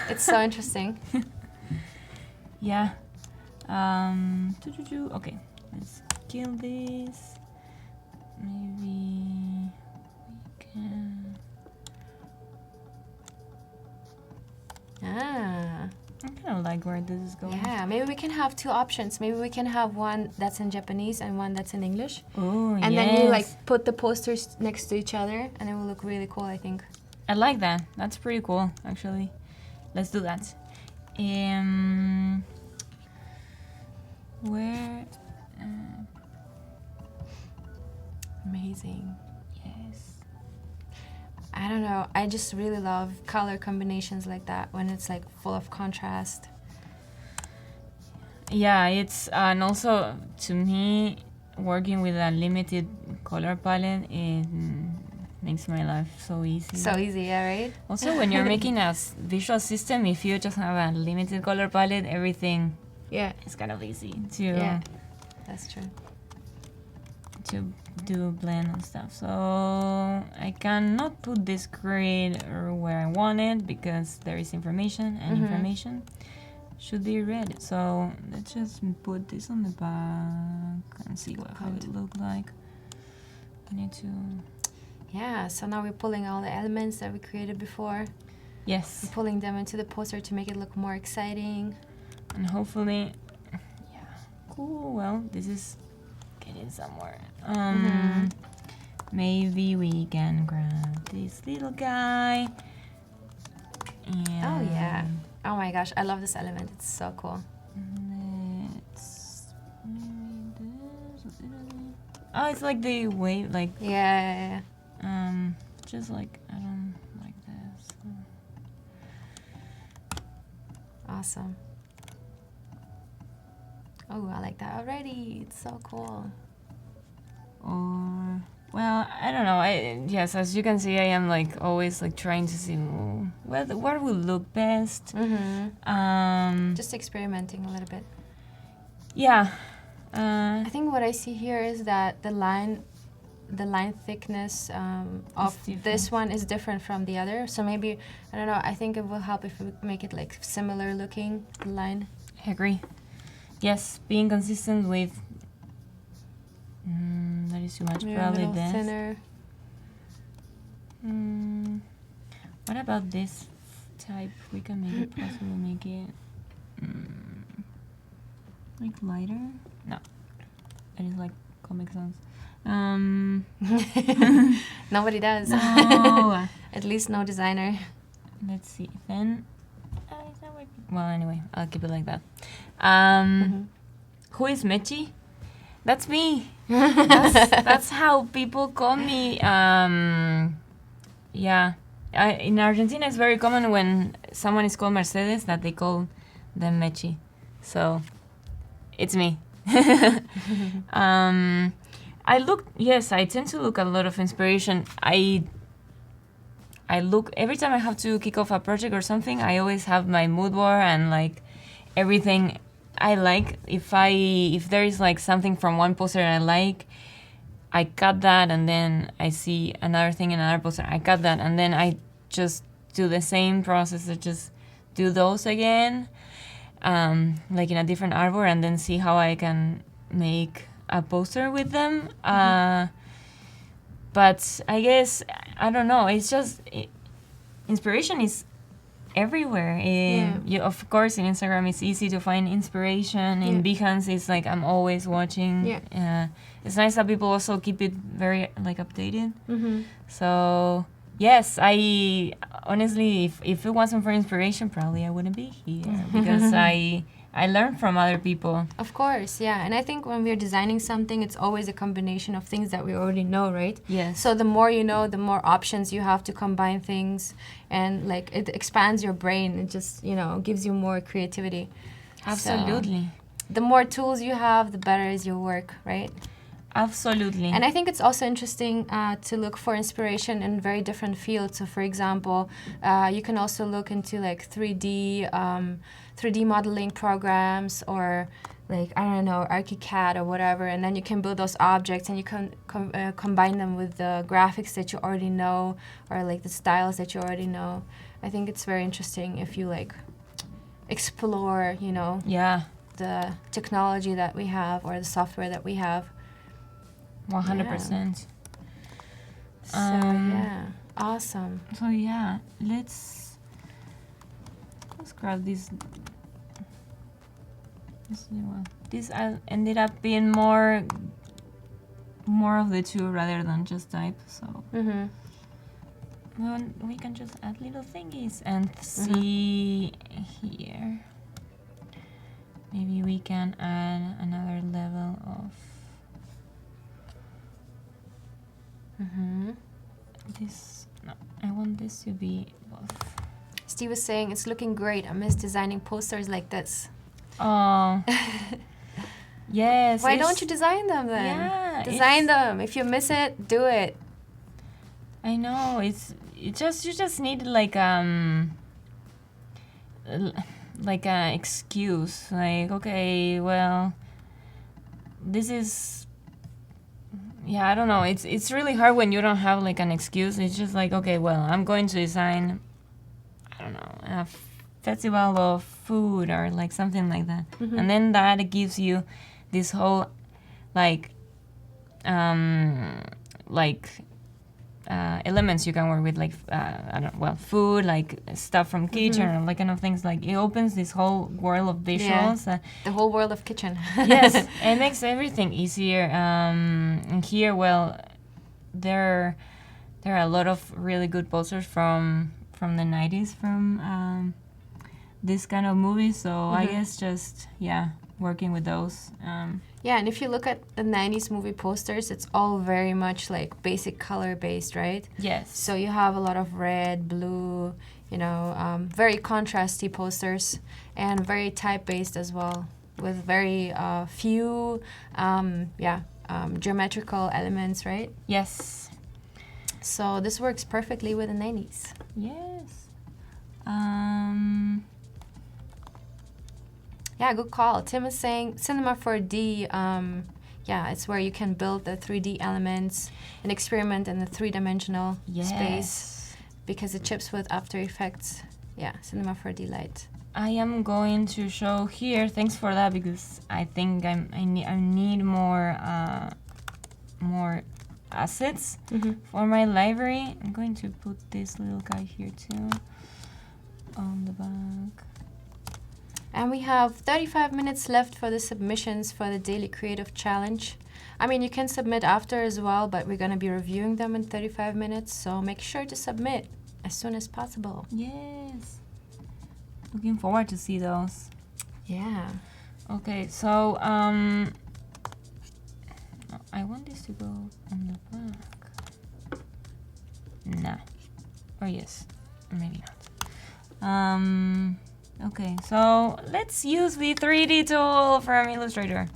It's so interesting. Yeah. Okay. Let's kill this. Maybe we can. Ah. I kind of like where this is going. Yeah, maybe we can have two options. Maybe we can have one that's in Japanese and one that's in English. Oh, And yes. then you like put the posters next to each other and it will look really cool, I think. I like that. That's pretty cool, actually. Let's do that. Where? Amazing. Yes. I don't know. I just really love color combinations like that when it's like full of contrast. Yeah, it's and also to me, working with a limited color palette, it makes my life so easy. So easy, yeah, right? Also, when you're making a visual system, if you just have a limited color palette, everything Yeah. is kind of easy to Yeah. That's true. to do blend and stuff. So I cannot put this grid where I want it because there is information and information should be read. So let's just put this on the back and see how it look like. I need to. Yeah, so now we're pulling all the elements that we created before. Yes. We're pulling them into the poster to make it look more exciting. And hopefully, yeah, cool. Well, this is getting somewhere. Maybe we can grab this little guy. And Oh yeah. Oh my gosh, I love this element. It's so cool. Let's maybe this. Oh, it's like the wave, like Yeah. just like I don't like this. Awesome. Oh, I like that already. It's so cool. Or well, I don't know. Yes, as you can see, I am like always like trying to see what will look best. Just experimenting a little bit. Yeah. I think what I see here is that the line thickness of this one is different from the other. So maybe, I don't know, I think it will help if we make it like similar looking, the line. I agree. Yes, being consistent with that is too much. Maybe Probably a little this. thinner. What about this type? We can maybe possibly make it like lighter. No, it is like Comic Sans. Nobody does. No. At least no designer. Let's see. Then, it's not working. Well, anyway, I'll keep it like that. Who is Mechi? That's me. That's how people call me. Yeah. In Argentina, it's very common when someone is called Mercedes that they call them Mechi. So, it's me. I tend to look at a lot of inspiration. I look, every time I have to kick off a project or something, I always have my mood board and like everything I like. If there is like something from one poster I like, I cut that and then I see another thing in another poster, I cut that and then I just do the same process. I just do those again, like in a different artboard, and then see how I can make a poster with them. But I guess, I don't know, it's just, inspiration is everywhere. Of course, in Instagram, it's easy to find inspiration. In Behance, it's like I'm always watching. Yeah. It's nice that people also keep it very like updated. So yes, I honestly, if it wasn't for inspiration, probably I wouldn't be here because I learned from other people. Of course, yeah. And I think when we're designing something, it's always a combination of things that we already know, right? Yes. So the more you know, the more options you have to combine things, and like it expands your brain. It just, gives you more creativity. Absolutely. So, the more tools you have, the better is your work, right? Absolutely. And I think it's also interesting to look for inspiration in very different fields. So, for example, you can also look into like 3D modeling programs, or like, I don't know, ArchiCAD or whatever, and then you can build those objects and you can combine them with the graphics that you already know, or like the styles that you already know. I think it's very interesting if you like explore, the technology that we have or the software that we have. 100%. So yeah, awesome. So yeah, let's grab this. This ended up being more of the two rather than just type. So we can just add little thingies and see here. Maybe we can add another level of. This, no, I want this to be both. Steve was saying it's looking great. I miss designing posters like this. Oh, yes. Why don't you design them then? Yeah, design them. If you miss it, do it. I know. You just need like an excuse. Like, okay, well, this is. Yeah, I don't know. It's really hard when you don't have like an excuse. It's just like, okay, well, I'm going to design, I don't know, a festival of food or like something like that. And then that gives you this whole elements you can work with, like food, like stuff from kitchen, or like kind of things. Like it opens this whole world of visuals. The whole world of kitchen. Yes, it makes everything easier. And here, well, there are a lot of really good posters from the 90s from this kind of movies. So I guess just working with those. Yeah, and if you look at the 90s movie posters, it's all very much like basic color based, right? Yes. So you have a lot of red, blue, very contrasty posters, and very type based as well, with very few geometrical elements, right? Yes. So this works perfectly with the 90s. Yes. Yeah, good call. Tim is saying Cinema 4D, it's where you can build the 3D elements and experiment in the three-dimensional space, because it chips with After Effects. Yeah, Cinema 4D Lite. I am going to show here. Thanks for that, because I think I need more assets for my library. I'm going to put this little guy here too on the back. And we have 35 minutes left for the submissions for the Daily Creative Challenge. I mean, you can submit after as well, but we're going to be reviewing them in 35 minutes, so make sure to submit as soon as possible. Yes. Looking forward to see those. Yeah. Okay, so I want this to go on the back. Nah. Or yes. Maybe not. Okay, so let's use the 3D tool from Illustrator.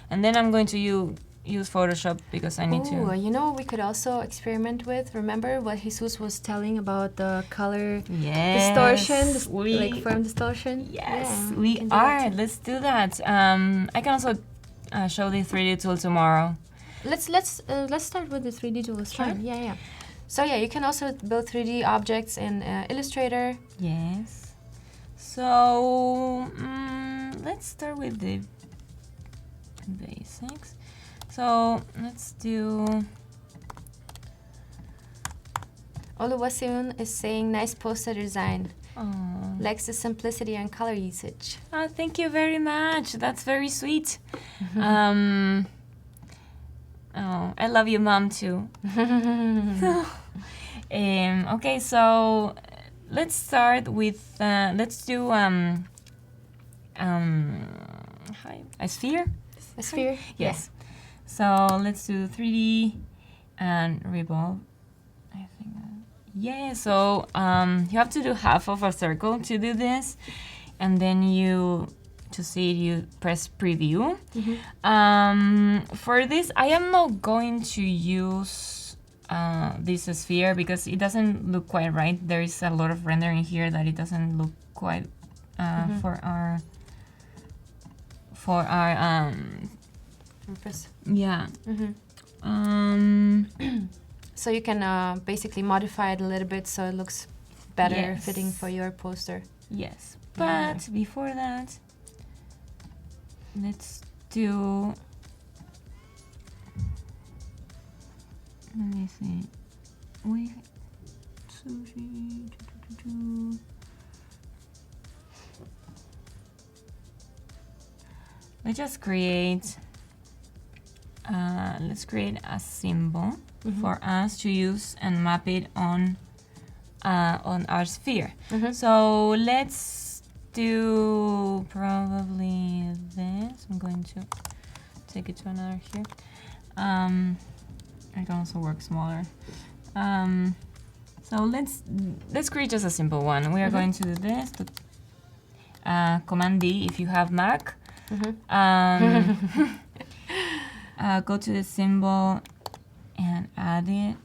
And then I'm going to use Photoshop because I need to... we could also experiment with. Remember what Jesus was telling about the color distortion? Like form distortion? Yes, we are. Let's do that. I can also show the 3D tool tomorrow. Let's start with the 3D tool. Sure. Yeah. So you can also build 3D objects in Illustrator. Yes. So let's start with the basics. So let's do... Oluwaseun is saying nice poster design. Oh. Likes the simplicity and color usage. Oh, thank you very much. That's very sweet. Oh, I love you, Mom, too. Okay, so let's start with let's do a sphere. A sphere? Yes. So let's do 3D and revolve. I think. Yeah. So you have to do half of a circle to do this, and then to see it, you press preview. For this, I am not going to use this sphere because it doesn't look quite right. There is a lot of rendering here that it doesn't look quite for our Purpose. yeah. So you can basically modify it a little bit so it looks better Yes. fitting for your poster. Yes, Yeah. but before that, let's do. Let me see. Sushi. Let's just create. Let's create a symbol for us to use and map it on our sphere. So let's do probably this. I'm going to take it to another here. I can also work smaller. So let's create just a simple one. We are going to do this. Command D if you have Mac. Go to the symbol and add it,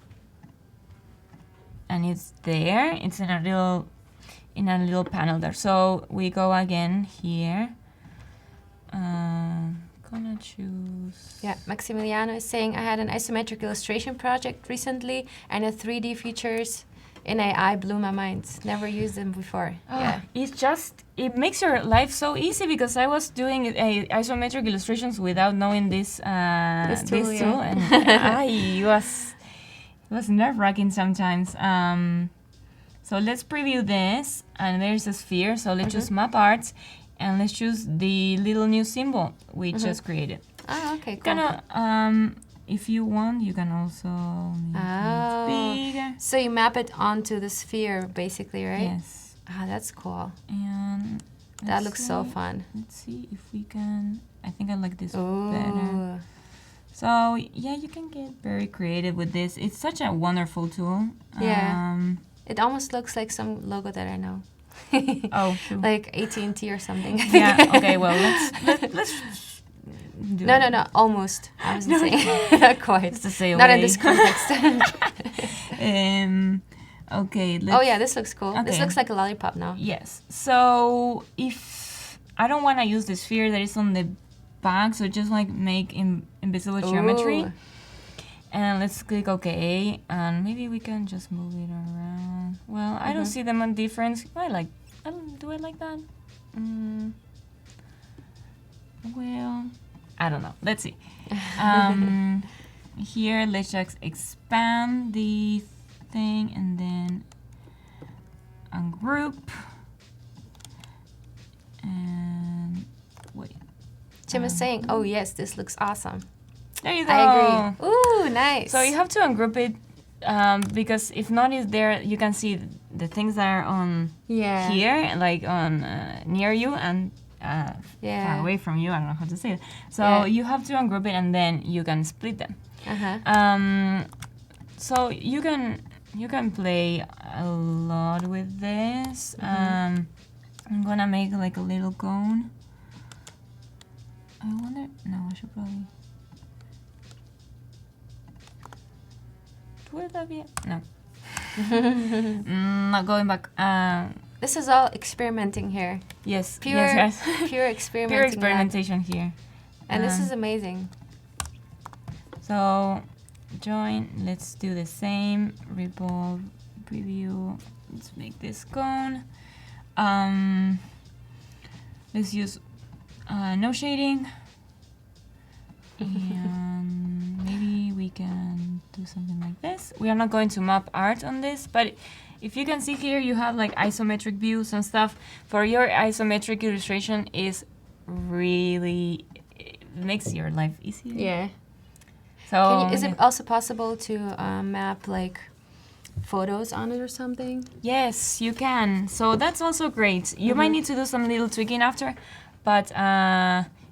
and it's there. It's in a little panel there. So we go again here. Gonna choose. Yeah, Maximiliano is saying, I had an isometric illustration project recently and the 3D features in AI blew my mind. Never used them before. Yeah. It makes your life so easy because I was doing isometric illustrations without knowing this tool, yeah. and it was nerve-wracking sometimes. So let's preview this, and there's a sphere. So let's choose map arts, and let's choose the little new symbol we just created. Oh, okay, cool. If you want, you can also make it bigger. So you map it onto the sphere, basically, right? Yes. Ah, that's cool. And That looks so fun. Let's see if we can. I think I like this Ooh. better. So yeah, you can get very creative with this. It's such a wonderful tool. Yeah. It almost looks like some logo that I know. Oh, true. Like AT&T or something. Yeah. Okay. Well, let's do No, it. almost. I wasn't saying not quite. Just to say Not in away. this context. Okay. Oh yeah, this looks cool. This Okay. looks like a lollipop now. Yes. So if I don't want to use the sphere that is on the back, so just like make invisible geometry. Ooh. And let's click OK, and maybe we can just move it around. Well, I don't see them on difference. Do I like that? Well, I don't know. Let's see. Here, let's just expand the thing and then ungroup. And wait. Jim is saying, oh yes, this looks awesome. There you go. I agree. Ooh, nice. So you have to ungroup it because if not, is there you can see the things that are on here, like on near you and far away from you. I don't know how to say it. So you have to ungroup it and then you can split them. So you can play a lot with this. I'm gonna make like a little cone. I wonder. No, I should probably. Would that be it? No. Not going back. This is all experimenting here. Yes. Pure, yes. pure experimenting. Pure experimentation here. And this is amazing. So, join. Let's do the same. Revolve. Preview. Let's make this cone. Let's use no shading. And maybe we can do something like this. We are not going to map art on this, but if you can see here, you have like isometric views and stuff. For your isometric illustration is really, it makes your life easier. Yeah. So Is it also possible to map like photos on it or something? yes, you can. So that's also great. You might need to do some little tweaking after, but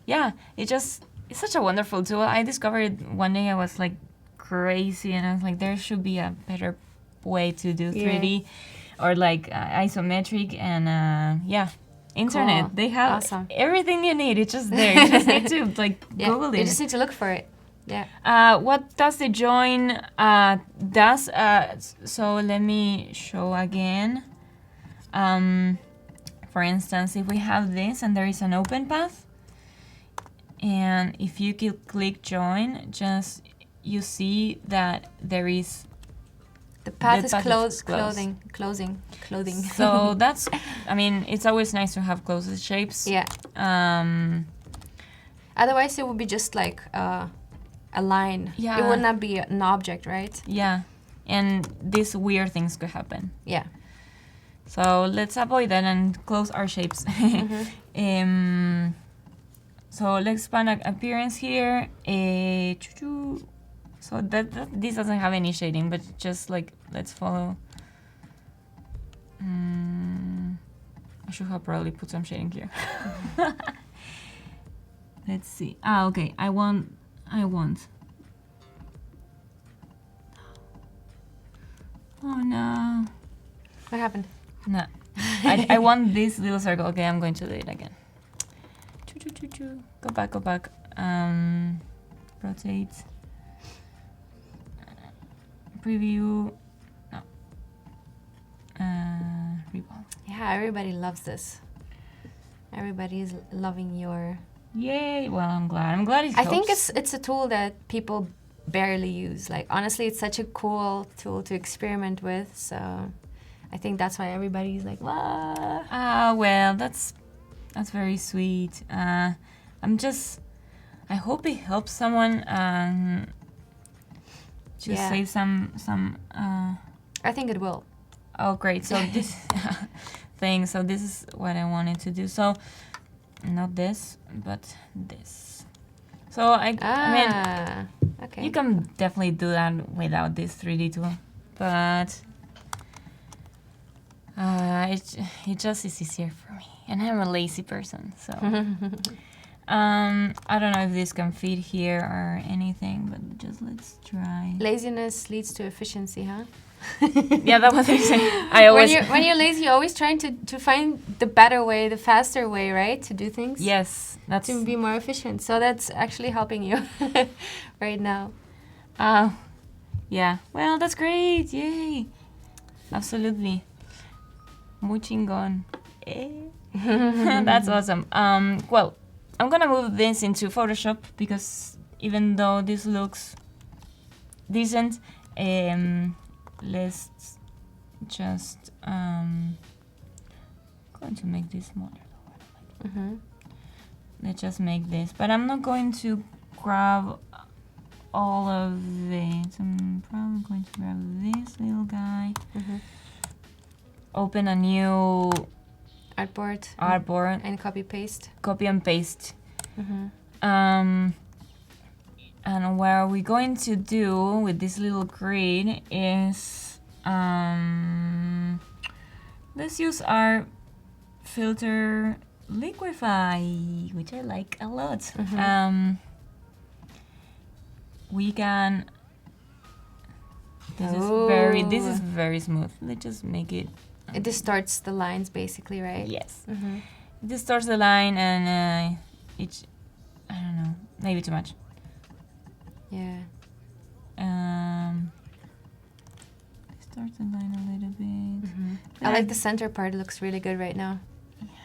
yeah, it's such a wonderful tool. I discovered it one day. I was like crazy, and I was like, there should be a better way to do 3D or like isometric, and yeah. Internet, Cool. they have Awesome. everything you need. It's just there. You just need to like Google it. You just need to look for it. Yeah. What does the join does? So let me show again. For instance, if we have this and there is an open path, and if you click join, just you see that there is The path is closed. clothing. So that's, I mean, it's always nice to have closed shapes. Yeah. Otherwise, it would be just like a line. Yeah. It would not be an object, right? Yeah, and these weird things could happen. Yeah. So let's avoid that and close our shapes. So let's expand appearance here. So this doesn't have any shading, but just like let's follow. I should have probably put some shading here. Let's see. Okay. I want. Oh no. What happened? No. I want this little circle. Okay, I'm going to do it again. Go back. Rotate. Preview. No. Revolve. Yeah, everybody loves this. Everybody is loving your... Yay! Well, I'm glad it helps. I think it's a tool that people barely use. Like, honestly, it's such a cool tool to experiment with. So I think that's why everybody's like, wow. Well, that's very sweet. I hope it helps someone to save some. I think it will. Oh, great! So this thing. So this is what I wanted to do. So not this, but this. So I mean, okay. you can definitely do that without this 3D tool, but it just is easier for me, and I'm a lazy person, so I don't know if this can fit here or anything, but just let's try. Laziness leads to efficiency, huh? Yeah, that was what I always. When you're lazy, you're always trying to find the better way, the faster way, right, to do things. Yes, that's to be more efficient. So that's actually helping you right now. Yeah. Well, that's great. Yay! Absolutely. Muy chingón. That's awesome. Well, I'm gonna move this into Photoshop because even though this looks decent, let's just going to make this smaller. Let's just make this, but I'm not going to grab all of this. I'm probably going to grab this little guy. Open a new artboard and copy and paste. And what are we going to do with this little grid is let's use our filter Liquify, which I like a lot. We can this is very smooth. Let's just make it. It distorts the lines, basically, right? Yes. It distorts the line, and it's, I don't know, maybe too much. Yeah. Distorts the line a little bit. I like the center part. It looks really good right now.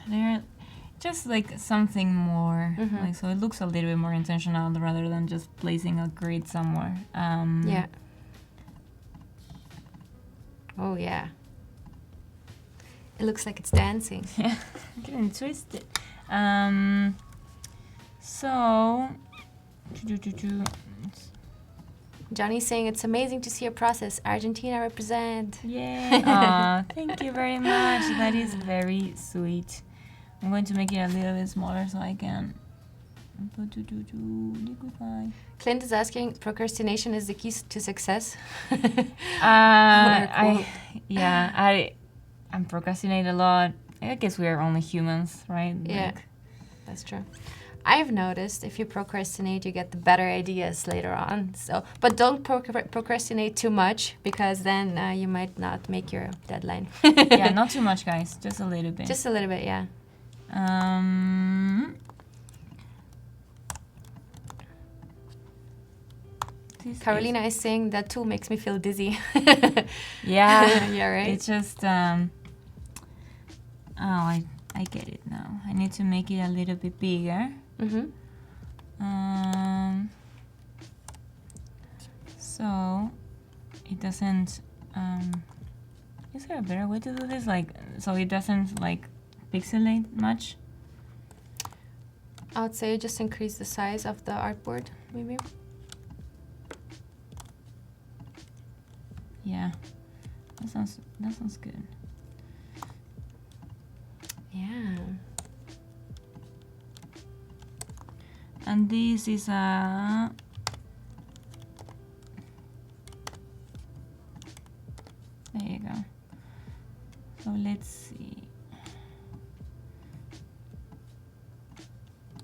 They're just like something more, like, so it looks a little bit more intentional rather than just placing a grid somewhere. Yeah. Oh yeah. It looks like it's dancing. Yeah, getting twisted. So Johnny's saying it's amazing to see your process. Argentina represent. Yay! Aw, thank you very much. That is very sweet. I'm going to make it a little bit smaller so I can. Goodbye. Clint is asking, procrastination is the key to success. I'm procrastinating a lot. I guess we are only humans, right? Yeah, that's true. I've noticed if you procrastinate, you get the better ideas later on. So, but don't procrastinate too much, because then you might not make your deadline. Yeah, not too much, guys. Just a little bit. Just a little bit, yeah. Carolina is saying that tool makes me feel dizzy. Yeah. Yeah, right? It's just, I get it now. I need to make it a little bit bigger. Mm-hmm. So it doesn't, is there a better way to do this? Like, so it doesn't like pixelate much? I would say just increase the size of the artboard, maybe. Yeah, that sounds good. Yeah. And this is a there you go. So let's see.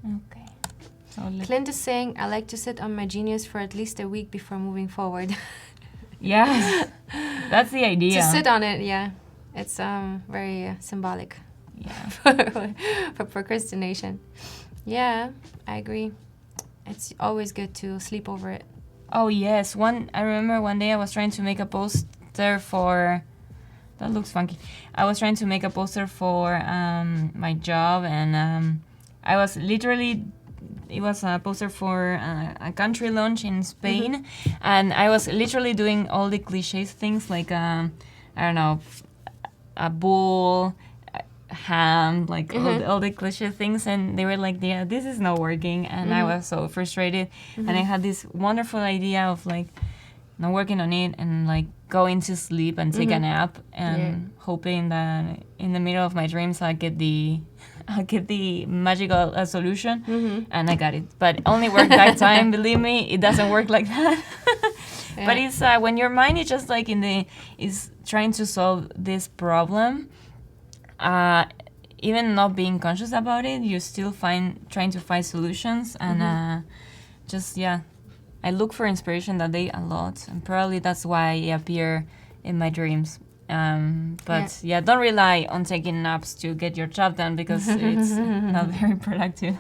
Okay. So Clint is saying, I like to sit on my genius for at least a week before moving forward. Yeah, that's the idea. To sit on it, yeah. It's very symbolic. Yeah. for procrastination. Yeah, I agree. It's always good to sleep over it. Oh yes, I remember one day I was trying to make a poster for. That looks funky. I was trying to make a poster for my job, and I was literally. It was a poster for a country lunch in Spain, and I was literally doing all the cliché things like I don't know, a bull, ham, like all the cliché things, and they were like, yeah, this is not working, and I was so frustrated, and I had this wonderful idea of like not working on it and like going to sleep and take a nap and hoping that in the middle of my dreams I'll get the magical solution, and I got it, but only worked that time. Believe me, it doesn't work like that. Yeah. But it's when your mind is just like is trying to solve this problem, even not being conscious about it, you still trying to find solutions, and I look for inspiration that day a lot, and probably that's why I appear in my dreams. But don't rely on taking naps to get your job done, because it's not very productive.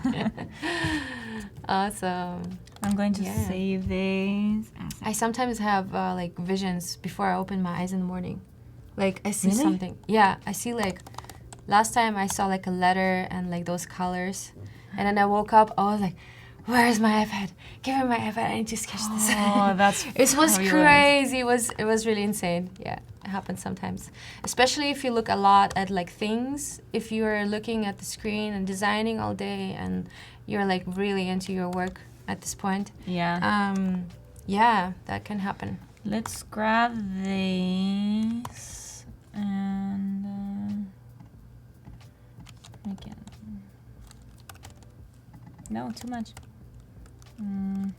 Awesome. I'm going to save this. I sometimes have like visions before I open my eyes in the morning. Like I see Really? something. Yeah, I see like last time I saw like a letter and like those colors, and then I woke up. I was like, where is my iPad? Give me my iPad. I need to sketch this. Oh, that's it was crazy. It was really insane. Yeah, it happens sometimes. Especially if you look a lot at like things. If you're looking at the screen and designing all day, and you're like really into your work at this point. Yeah. Yeah, that can happen. Let's grab this and again. No, too much. 9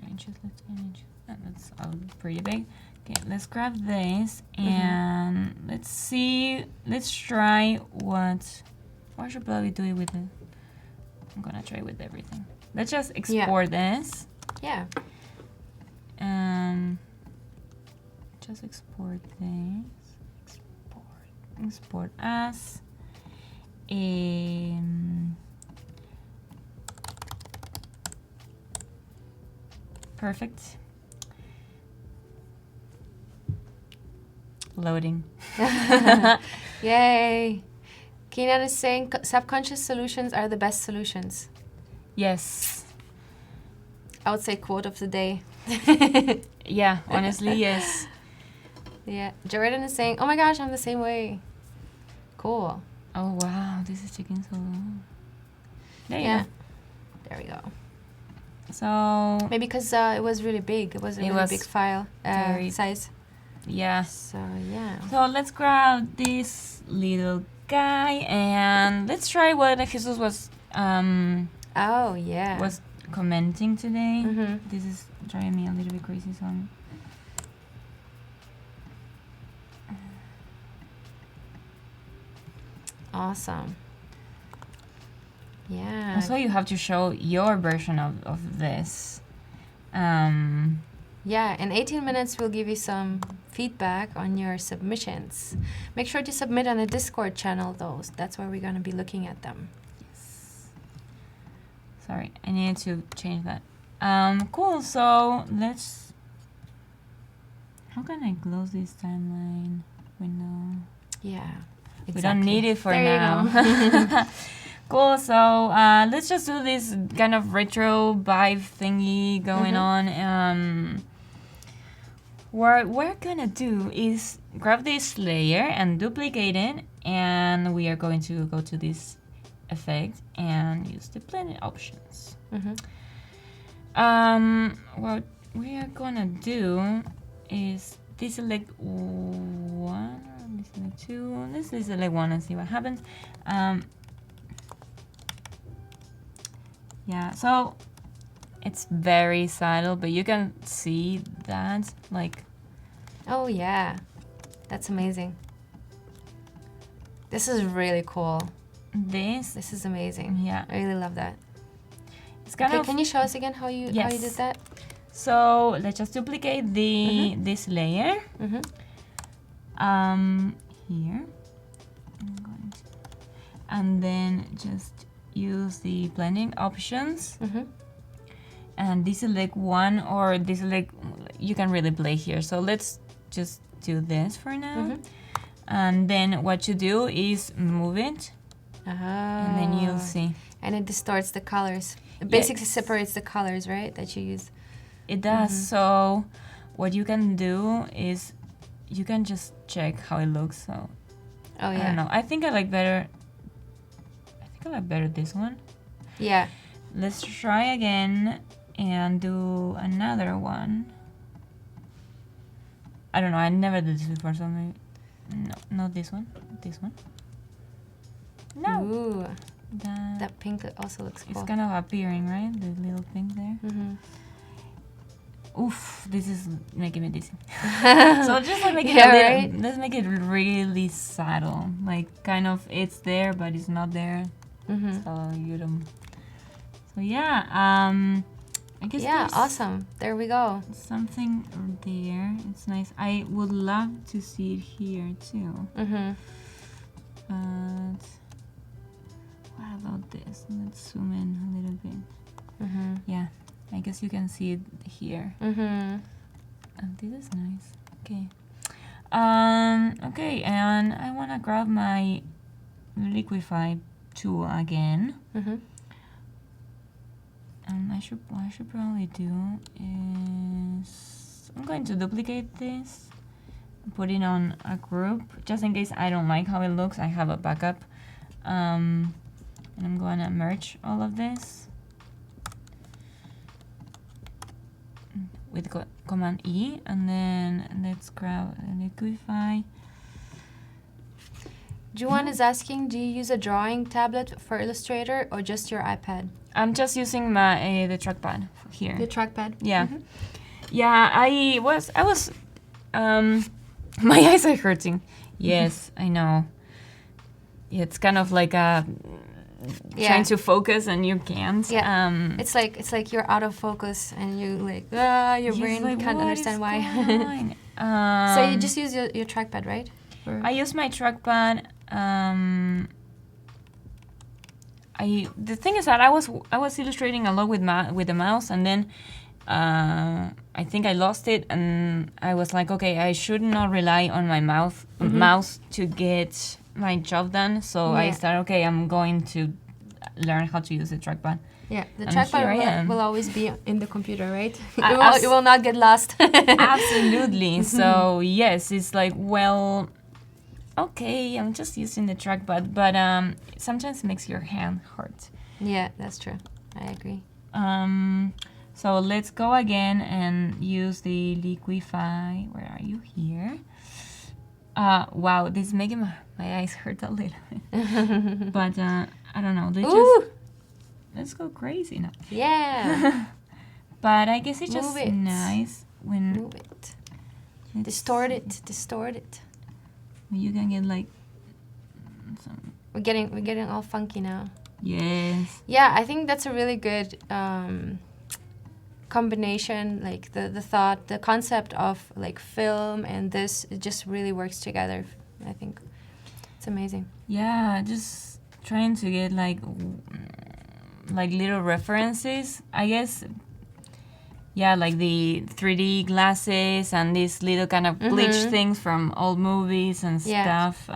inches, let's 10 inches. That's pretty big. Okay, let's grab this and let's see. Let's try what. Or should probably do it with it. I'm gonna try with everything. Let's just export this. Yeah. Just export this. Export as. Perfect. Loading. Yay. Keenan is saying subconscious solutions are the best solutions. Yes. I would say quote of the day. Yeah, honestly, yes. Yeah. Jordan is saying, oh my gosh, I'm the same way. Cool. Oh wow, this is taking so long. There you go. There we go. So Maybe because it was really big. It was a really big file size. Yeah. So yeah. So let's grab this little guy and let's try what Jesus was Oh yeah. was commenting today. Mm-hmm. This is driving me a little bit crazy, so Awesome. Yeah. also you have to show your version of this. Yeah, in 18 minutes we'll give you some feedback on your submissions. Make sure to submit on the Discord channel though. That's where we're going to be looking at them. Yes. Sorry, I needed to change that. Cool, so let's... How can I close this timeline window? Yeah, exactly. We don't need it for there now. You go. Cool, so let's just do this kind of retro vibe thingy going on. What we're gonna do is grab this layer and duplicate it, and we are going to go to this effect and use the blending options. What we are gonna do is deselect one, deselect two, let's deselect one and see what happens. Yeah, so it's very subtle, but you can see that, like... Oh yeah, that's amazing. This is really cool. This is amazing. Yeah. I really love that. It's kind of... Can you show us again how you did that? So let's just duplicate this layer. Here. And then just use the blending options. And deselect one or deselect, you can really play here. So let's just do this for now. And then what you do is move it. And then you'll see. And it distorts the colors. It basically separates the colors, right, that you use. It does. So what you can do is you can just check how it looks. So I don't know. I think I like better this one. Yeah. Let's try again and do another one. I don't know. I never did this before, so maybe... No, not this one. This one. No. Ooh. That pink also looks cool. It's kind of appearing, right? The little pink there. Oof, this is making me dizzy. So just like make it let's make it really subtle. Like kind of it's there, but it's not there. So you don't. So yeah, I guess. Yeah, awesome. There we go. Something there. It's nice. I would love to see it here too. But what about this? Let's zoom in a little bit. Yeah, I guess you can see it here. And this is nice. Okay. Okay, and I wanna grab my liquify tool again. And what I should probably do is I'm going to duplicate this, put it on a group, just in case I don't like how it looks. I have a backup. And I'm going to merge all of this with Command E, and then let's grab liquify. Juan is asking, do you use a drawing tablet for Illustrator or just your iPad? I'm just using my the trackpad here. The trackpad? Yeah. Yeah, I was my eyes are hurting. Yes, I know. Yeah, it's kind of like trying to focus and you can't. Yeah. It's like you're out of focus and you like your brain like, can't understand why. So you just use your trackpad, right? I use my trackpad. The thing is that I was illustrating a lot with the mouse, and then I think I lost it, and I was like, okay, I should not rely on my mouse to get my job done. So I started, okay, I'm going to learn how to use the trackpad. Yeah, the trackpad will always be in the computer, right? It will not get lost. Absolutely. So yes, it's like, well, okay, I'm just using the trackpad, but sometimes it makes your hand hurt. Yeah, that's true. I agree. So let's go again and use the liquify. Where are you here? Wow, this is making my eyes hurt a little bit. But I don't know. Let's go crazy now. Yeah. But I guess it's just Move it. nice when Move it. Distort it. Distort it. you can get like some. We're getting all funky now. Yes. Yeah, I think that's a really good combination. Like the concept of like film and this, it just really works together. I think it's amazing. Yeah, just trying to get like little references, I guess. Yeah, like the 3D glasses and these little kind of glitch things from old movies and stuff.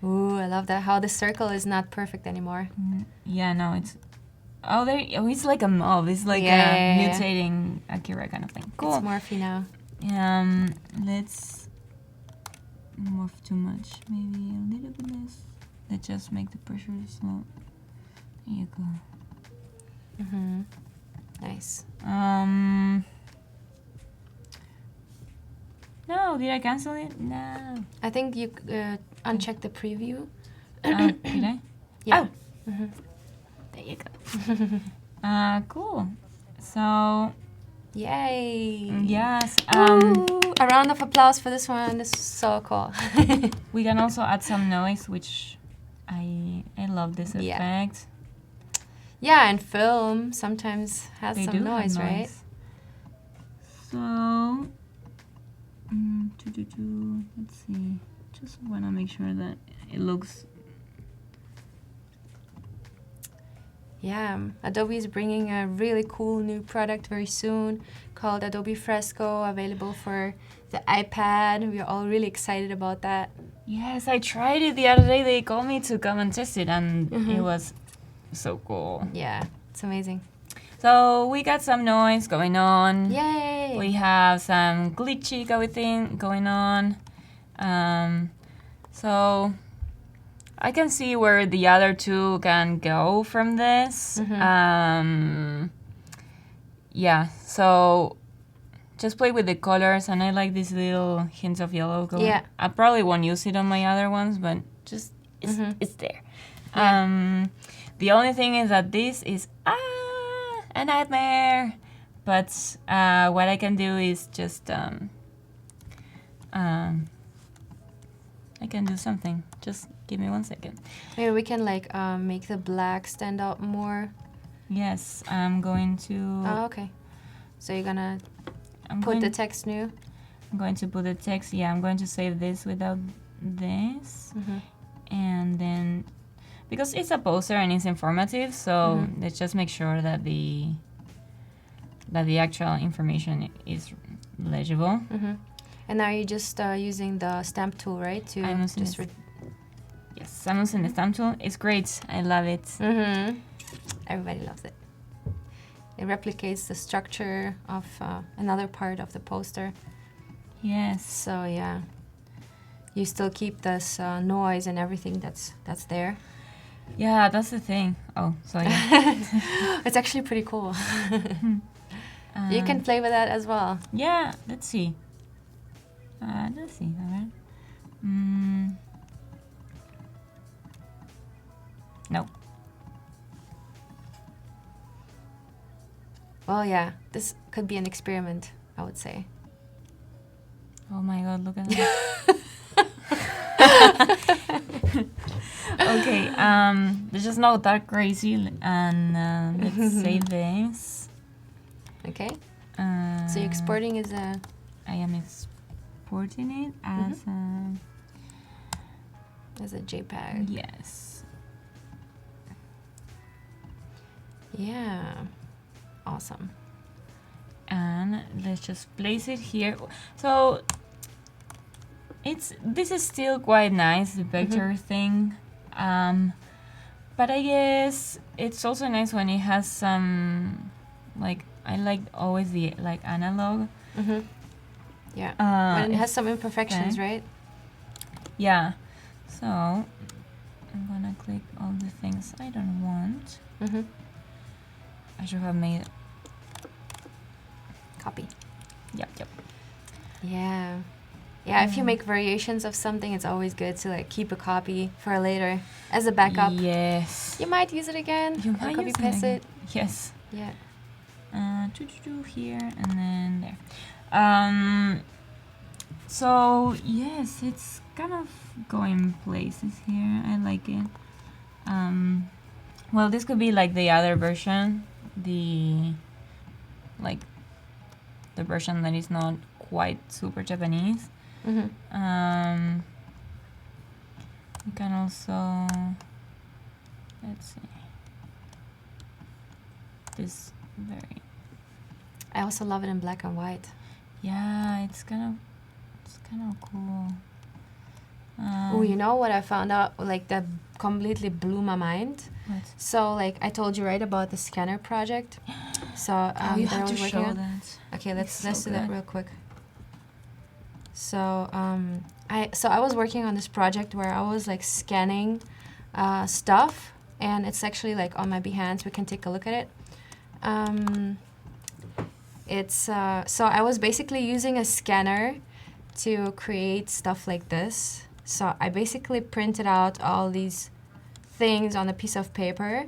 Ooh, I love that. How the circle is not perfect anymore. Yeah, no, it's... it's like a mob. It's like a mutating Akira kind of thing. Cool. It's morphy now. Let's morph too much. Maybe a little bit less. Let's just make the pressure slow. There you go. Nice. No, did I cancel it? No. I think you uncheck the preview. Did I? Yeah. Oh. There you go. Cool. So. Yay. Yes. Ooh, a round of applause for this one. This is so cool. We can also add some noise, which I love this effect. Yeah, and film sometimes has They some do noise, have right? So, let's see. Just want to make sure that it looks. Yeah, Adobe is bringing a really cool new product very soon called Adobe Fresco, available for the iPad. We're all really excited about that. Yes, I tried it the other day. They called me to come and test it, and it was so cool. Yeah, it's amazing. So we got some noise going on. Yay! We have some glitchy going on. So I can see where the other two can go from this. Yeah, so just play with the colors, and I like these little hints of yellow going. Yeah. I probably won't use it on my other ones, but just it's there. Yeah. The only thing is that this is a nightmare. But what I can do is just I can do something. Just give me 1 second. Maybe we can like make the black stand out more. Yes, I'm going to. Oh, okay. So you're gonna put the text new. I'm going to put the text. Yeah, I'm going to save this without this, and then because it's a poster and it's informative, so let's just make sure that the actual information is legible. And now you're just using the stamp tool, right? To I'm using just yes, I'm using the stamp tool. It's great. I love it. Everybody loves it. It replicates the structure of another part of the poster. Yes. So yeah, you still keep this noise and everything that's there. Yeah, that's the thing. Oh, sorry. It's actually pretty cool. You can play with that as well. Yeah, let's see. Let's see, all right. No. Well, yeah, this could be an experiment, I would say. Oh my god, look at that. Okay, let's just not that crazy, and let's save this. Okay. So you're exporting as a... I am exporting it as a JPEG. Yes. Yeah. Awesome. And let's just place it here. So this is still quite nice, the vector thing. But I guess it's also nice when it has some, like, I like always the like analog. Yeah. When it has some imperfections, right? Yeah. So I'm gonna click all the things I don't want. I should have made Copy. Yep. Yeah. Yeah, if you make variations of something, it's always good to like keep a copy for later as a backup. Yes. You might use it again. You or might copy use paste it. Yes. Yeah. Here and then there. So yes, it's kind of going places here. I like it. Well, this could be like the other version, the version that is not quite super Japanese. Mm-hmm. You can also, let's see, this very. I also love it in black and white. Yeah, it's kind of cool. Oh, you know what I found out? Like that completely blew my mind. What? So like I told you right about the scanner project. So you that I have was to working show on. that. Okay, let's do good. that real quick. So I was working on this project where I was like scanning stuff, and it's actually like on my Behance. We can take a look at it. So I was basically using a scanner to create stuff like this. So I basically printed out all these things on a piece of paper,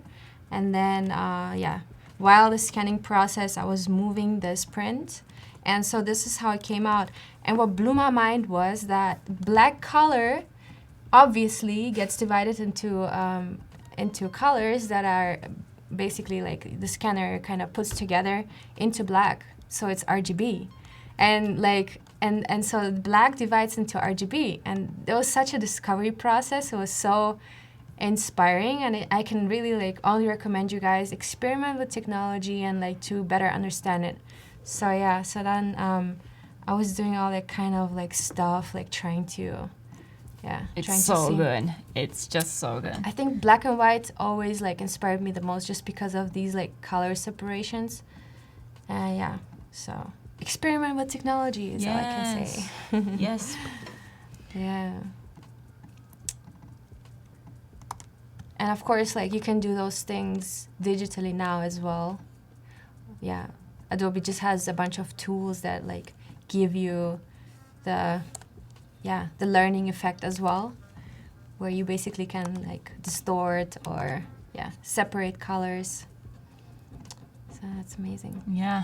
and then while the scanning process, I was moving this print, and so this is how it came out. And what blew my mind was that black color obviously gets divided into colors that are basically like the scanner kind of puts together into black, so it's RGB, and like and so black divides into RGB, and it was such a discovery process. It was so inspiring, and I can really like only recommend you guys experiment with technology and like to better understand it. So yeah, so then I was doing all that kind of like stuff, like trying to It's so good. It's just so good. I think black and white always like inspired me the most, just because of these like color separations. So experiment with technology is all I can say. Yes. Yeah. And of course, like you can do those things digitally now as well. Yeah. Adobe just has a bunch of tools that like give you the learning effect as well, where you basically can like distort or separate colors. So that's amazing. Yeah.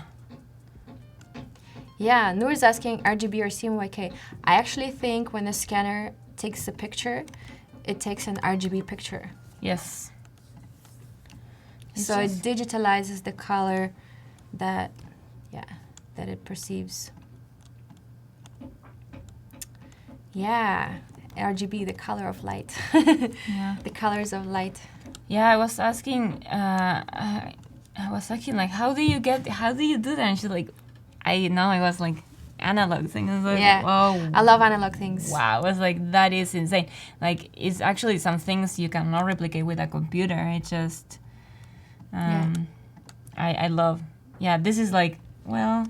Yeah, Noor is asking RGB or CMYK. I actually think when the scanner takes a picture, it takes an RGB picture. Yes. So it digitalizes the color that it perceives. Yeah, RGB, the color of light. Yeah. The colors of light. Yeah, I was asking like, how do you do that? And she's like, I was like, analog thing. I was like, Yeah, whoa. I love analog things. Wow, I was like, that is insane. Like, it's actually some things you cannot replicate with a computer. It just, I love. Yeah, this is like, well,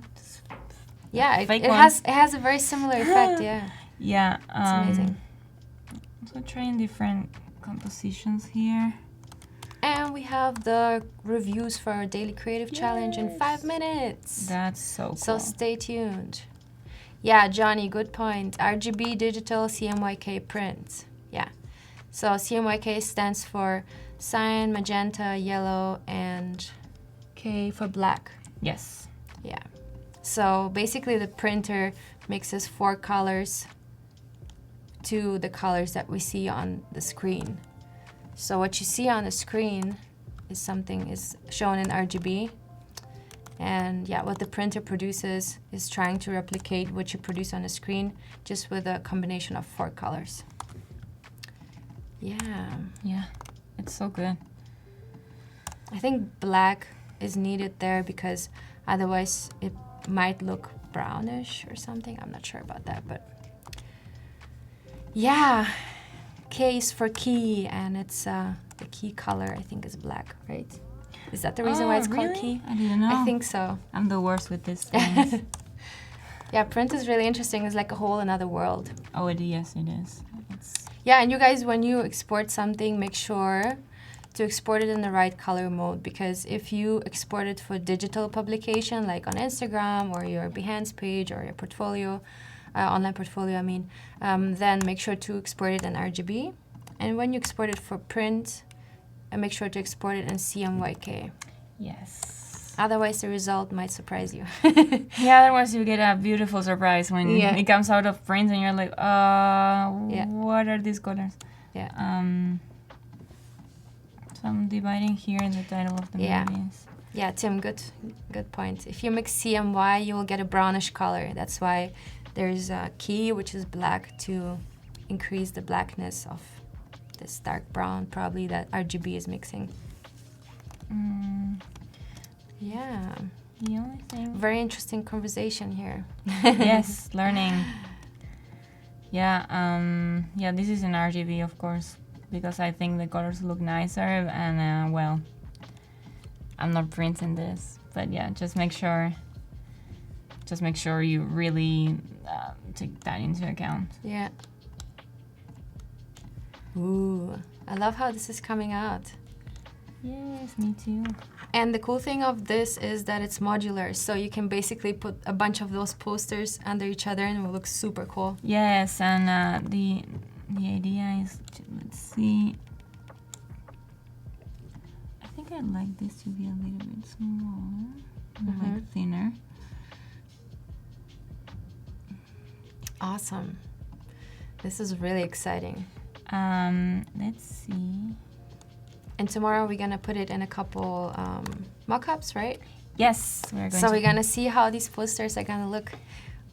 yeah, fake it has a very similar effect. Yeah. Yeah. It's amazing. So trying different compositions here. And we have the reviews for our daily creative challenge in 5 minutes. That's so cool. So stay tuned. Yeah, Johnny, good point. RGB digital CMYK print. Yeah. So CMYK stands for cyan, magenta, yellow, and K for black. Yes. Yeah. So basically the printer mixes 4 colors to the colors that we see on the screen. So what you see on the screen is shown in RGB, and what the printer produces is trying to replicate what you produce on the screen, just with a combination of 4 colors. Yeah. Yeah, it's so good. I think black is needed there because otherwise it might look brownish or something. I'm not sure about that, but yeah. K is for key, and it's the key color, I think, is black, right? Is that the reason why it's called key? I didn't know. I think so. I'm the worst with these things. Yeah, print is really interesting. It's like a whole another world. Oh, yes, it is. Yeah, and you guys, when you export something, make sure to export it in the right color mode, because if you export it for digital publication, like on Instagram or your Behance page or your portfolio, online portfolio, I mean, then make sure to export it in RGB. And when you export it for print, make sure to export it in CMYK. Yes. Otherwise, the result might surprise you. Yeah, otherwise you get a beautiful surprise when it comes out of print and you're like, what are these colors? Yeah. So I'm dividing here in the title of the movies. Yeah, Tim, good point. If you mix CMY, you will get a brownish color. That's why there's a key, which is black, to increase the blackness of this dark brown, probably, that RGB is mixing. Yeah. The only thing... Very interesting conversation here. Yes, learning. Yeah, this is an RGB, of course, because I think the colors look nicer, and well, I'm not printing this, but yeah, just make sure you really take that into account. Yeah. Ooh, I love how this is coming out. Yes, me too. And the cool thing of this is that it's modular, so you can basically put a bunch of those posters under each other and it will look super cool. Yes, and the idea is, let's see, I think I'd like this to be a little bit smaller, like thinner. Awesome. This is really exciting. Let's see. And tomorrow we're gonna put it in a couple mock-ups, right? Yes, we're going So we're gonna see how these posters are gonna look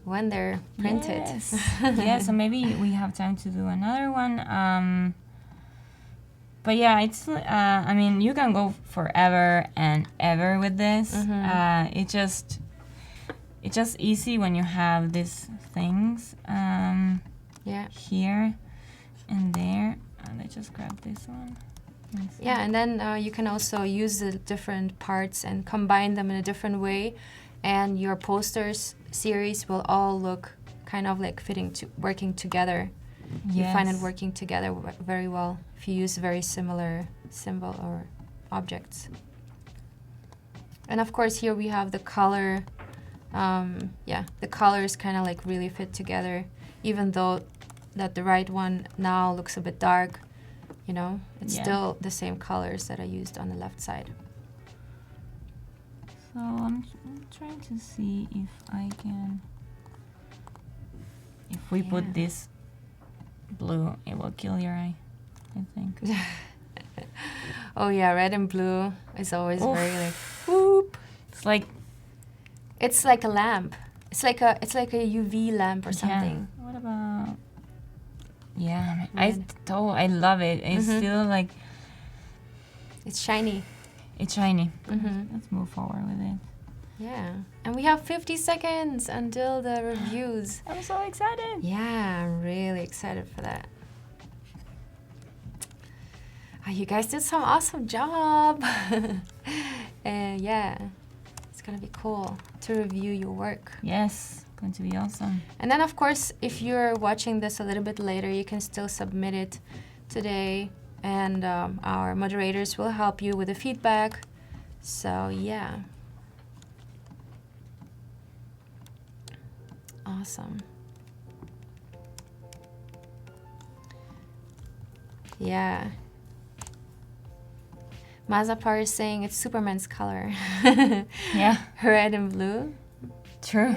when they're printed. Yes. Yeah, so maybe we have time to do another one. But yeah, it's I mean, you can go forever and ever with this. It's just easy when you have these things here and there. And I just grab this one. Yeah, and then you can also use the different parts and combine them in a different way, and your posters series will all look kind of like working together. Yes. You find it working together very well if you use very similar symbol or objects. And of course here we have the color. The colors kind of like really fit together, even though that the right one now looks a bit dark. You know, it's still the same colors that I used on the left side. So I'm trying to see if I can... If we put this blue, it will kill your eye, I think. Oh yeah, red and blue is always very like, whoop. It's like a lamp. It's like a UV lamp or something. Yeah. What about... Yeah, I love it. It's still like... It's shiny. It's shiny. Let's move forward with it. Yeah. And we have 50 seconds until the reviews. I'm so excited. Yeah, I'm really excited for that. Oh, you guys did some awesome job. Yeah, it's going to be cool to review your work. Yes. Going to be awesome. And then of course, if you're watching this a little bit later, you can still submit it today, and our moderators will help you with the feedback. So yeah, awesome. Yeah, Mazapar is saying it's Superman's color. Yeah, red and blue. True.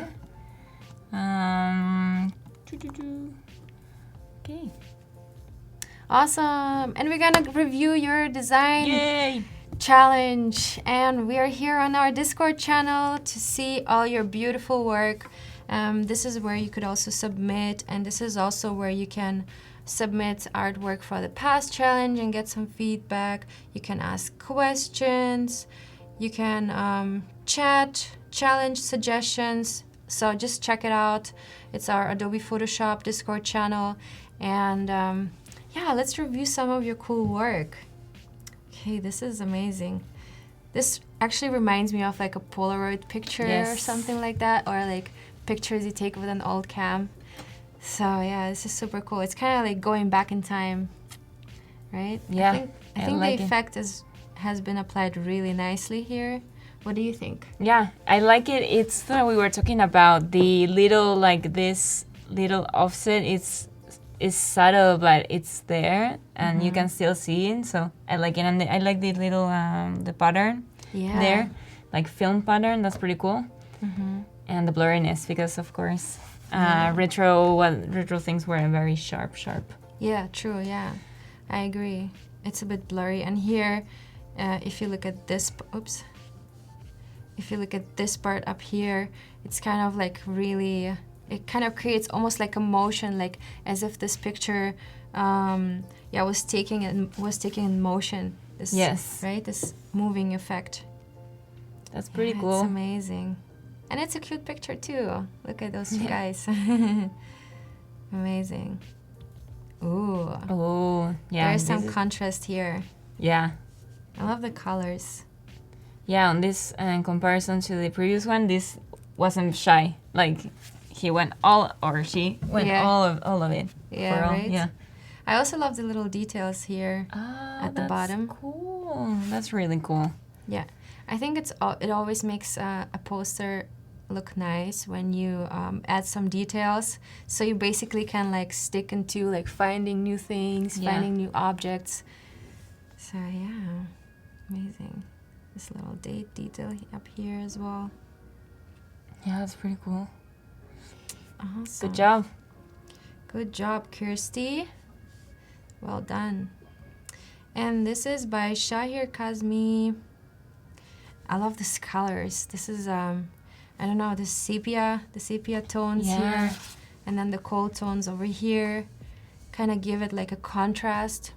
Okay. Awesome. And we're gonna review your design challenge. And we are here on our Discord channel to see all your beautiful work. This is where you could also submit, and this is also where you can submit artwork for the past challenge and get some feedback. You can ask questions. You can chat, challenge suggestions. So just check it out. It's our Adobe Photoshop Discord channel. And yeah, let's review some of your cool work. Okay, this is amazing. This actually reminds me of like a Polaroid picture or something like that, or like pictures you take with an old cam. So yeah, this is super cool. It's kind of like going back in time, right? Yeah. I I think like the it. effect has been applied really nicely here. What do you think? Yeah, I like it. It's that we were talking about the little, like this little offset. It's subtle, but it's there, and you can still see it. So I like it, and I like the little the pattern Yeah. there, like film pattern. That's pretty cool. And the blurriness, because of course, retro things were very sharp. Yeah, true, yeah. I agree. It's a bit blurry. And here, if you look at this, if you look at this part up here, it's kind of like really, it kind of creates almost like a motion, like as if this picture, was taking in motion. This, Yes. right? This moving effect. That's pretty Yeah, cool. It's amazing. And it's a cute picture too. Look at those two guys. Amazing. Ooh. Oh, yeah. There's some this is- contrast here. yeah. I love the colors. Yeah, on this in comparison to the previous one, this wasn't shy. Like he went all, or she went Yeah. all of it. Yeah, for all. right? Yeah. I also love the little details here at the that's bottom. Cool. That's really cool. Yeah. I think it always makes a poster look nice when you add some details. So you basically can like stick into like finding new things, Yeah. finding new objects. So yeah, amazing. This little date detail up here as well. Yeah, that's pretty cool. Awesome. Good job. Good job, Kirsty. Well done. And this is by Shahir Kazmi. I love these colors. This is I don't know, the sepia tones here, and then the cold tones over here, kind of give it like a contrast.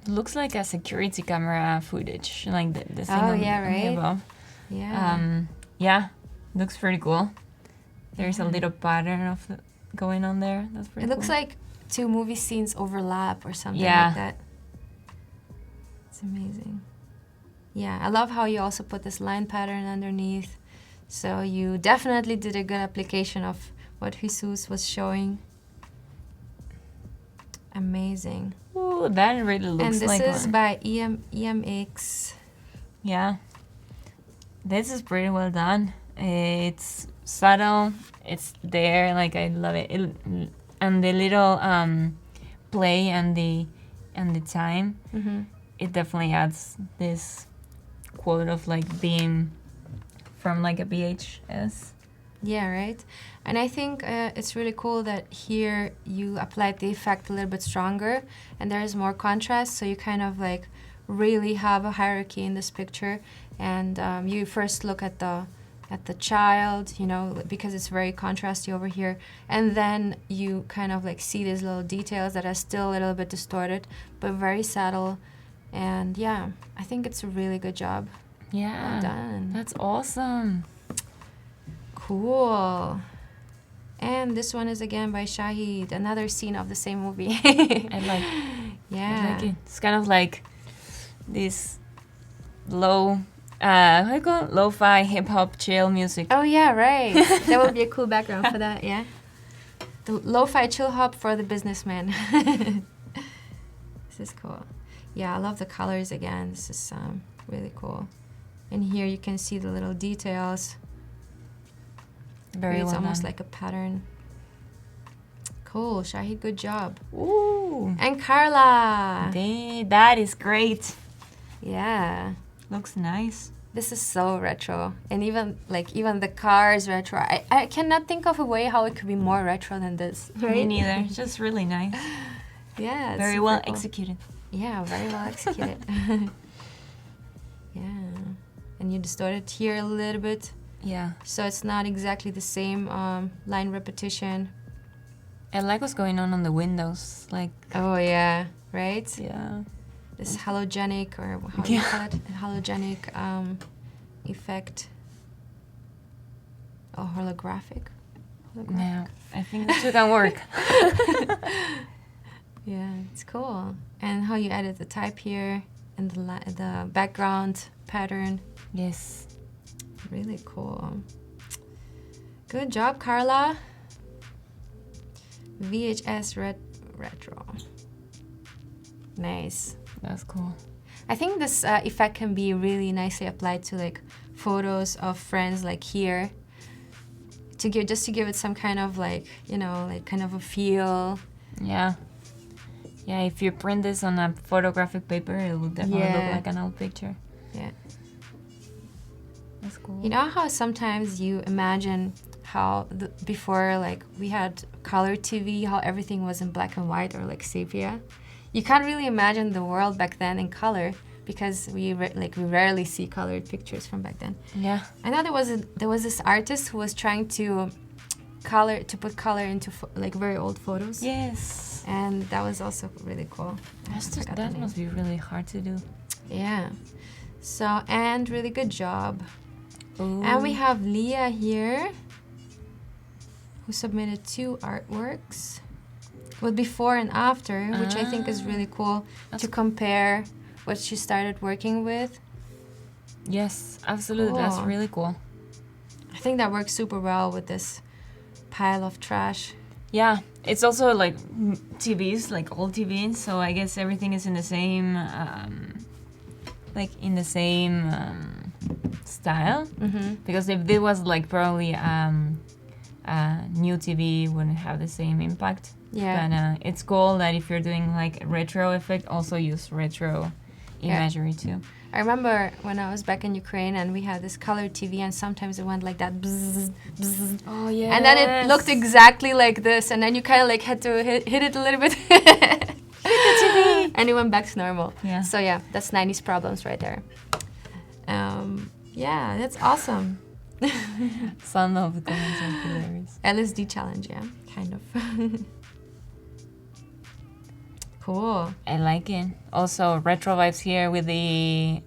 Looks like a security camera footage, like the thing Oh, on, yeah, on the right? above. Yeah. Yeah, looks pretty cool. There's a little pattern of going on there. That's pretty It cool. looks like two movie scenes overlap or something Yeah. like that. It's amazing. Yeah, I love how you also put this line pattern underneath. So you definitely did a good application of what Jesus was showing. Amazing. Ooh, that really looks And this like is one. by EMX. Yeah. This is pretty well done. It's subtle. It's there. Like I love it. And the little play and the time. Mm-hmm. It definitely adds this quote of like being from like a VHS. Yeah, right. And I think it's really cool that here you applied the effect a little bit stronger and there is more contrast. So you kind of like really have a hierarchy in this picture. And you first look at the child, you know, because it's very contrasty over here. And then you kind of like see these little details that are still a little bit distorted, but very subtle. And yeah, I think it's a really good job. Yeah. Well done. That's awesome. Cool. And this one is again by Shahid, another scene of the same movie. I like Yeah. I like it. It's kind of like this low how do you call it? Lo-fi hip hop chill music. Oh yeah, right. That would be a cool background for that, yeah. The lo-fi chill hop for the businessman. This is cool. Yeah, I love the colors again. This is really cool. And here you can see the little details. Very It's well almost done. like a pattern. Cool, Shahid, good job. Ooh. And Carla. That is great. Yeah. Looks nice. This is so retro. And even the car is retro. I cannot think of a way how it could be more retro than this. Me Right? neither. It's just really nice. Yeah. it's Very super well cool. executed. Yeah, very well executed. Yeah. And you distort it here a little bit. Yeah. So it's not exactly the same line repetition. I like what's going on the windows. Like, Oh, yeah. Right? yeah. This halogenic, or how do you call it? Halogenic effect. Oh, holographic? No, I think that can work. Yeah, it's cool. And how you added the type here and the background pattern. Yes. Really cool. Good job, Carla. VHS retro. Nice. That's cool. I think this effect can be really nicely applied to like photos of friends like here, to give it some kind of like, you know, like kind of a feel. Yeah. Yeah, if you print this on a photographic paper, it will definitely look like an old picture. Yeah. That's cool. You know how sometimes you imagine how before like we had color TV, how everything was in black and white or like sepia? You can't really imagine the world back then in color because we rarely see colored pictures from back then. Yeah. I know there was this artist who was trying to put color into like very old photos. Yes. And that was also really cool. That must be really hard to do. Yeah. So, and really good job. Ooh. And we have Leah here, who submitted 2 artworks with before and after, which I think is really cool to compare what she started working with. Yes, absolutely. Cool. That's really cool. I think that works super well with this pile of trash. Yeah, it's also like TVs, like old TVs, so I guess everything is in the same, style. Mm-hmm. Because if it was like probably new TV wouldn't have the same impact. Yeah. But it's cool that if you're doing like retro effect, also use retro imagery too. I remember when I was back in Ukraine and we had this colored TV and sometimes it went like that. Bzz, bzz. Oh yeah. And then it looked exactly like this and then you kind of like had to hit it a little bit. Hit the TV. And it went back to normal. Yeah. So yeah, that's 90s problems right there. Yeah, that's awesome. Some of the comments are hilarious. LSD challenge, yeah, kind of. Cool. I like it. Also, retro vibes here with the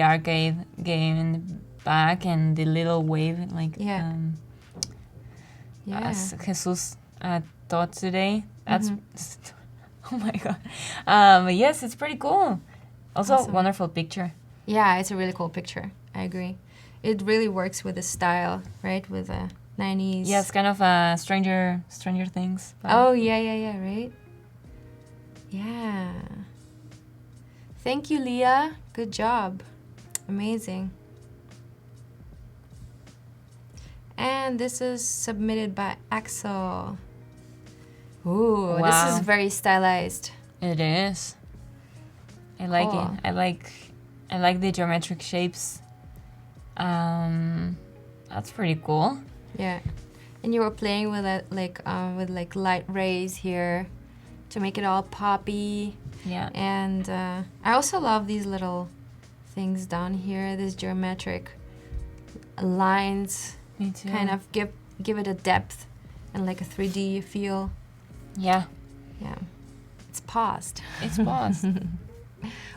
arcade game in the back and the little wave, like as Jesus taught today. That's oh my god. But yes, it's pretty cool. Also, Awesome. wonderful picture. Yeah, it's a really cool picture. I agree. It really works with the style, right? With the 90s. Yeah, it's kind of Stranger Things. Oh yeah, right. Yeah. Thank you, Leah. Good job. Amazing. And this is submitted by Axel. Ooh, Wow. This is very stylized. It is. I like Cool. it. I like the geometric shapes. That's pretty cool. Yeah. And you were playing with it with light rays here to make it all poppy. Yeah. And I also love these little things down here, these geometric lines. Me too. Kind of give it a depth and like a 3D feel. Yeah. Yeah. It's paused. It's paused.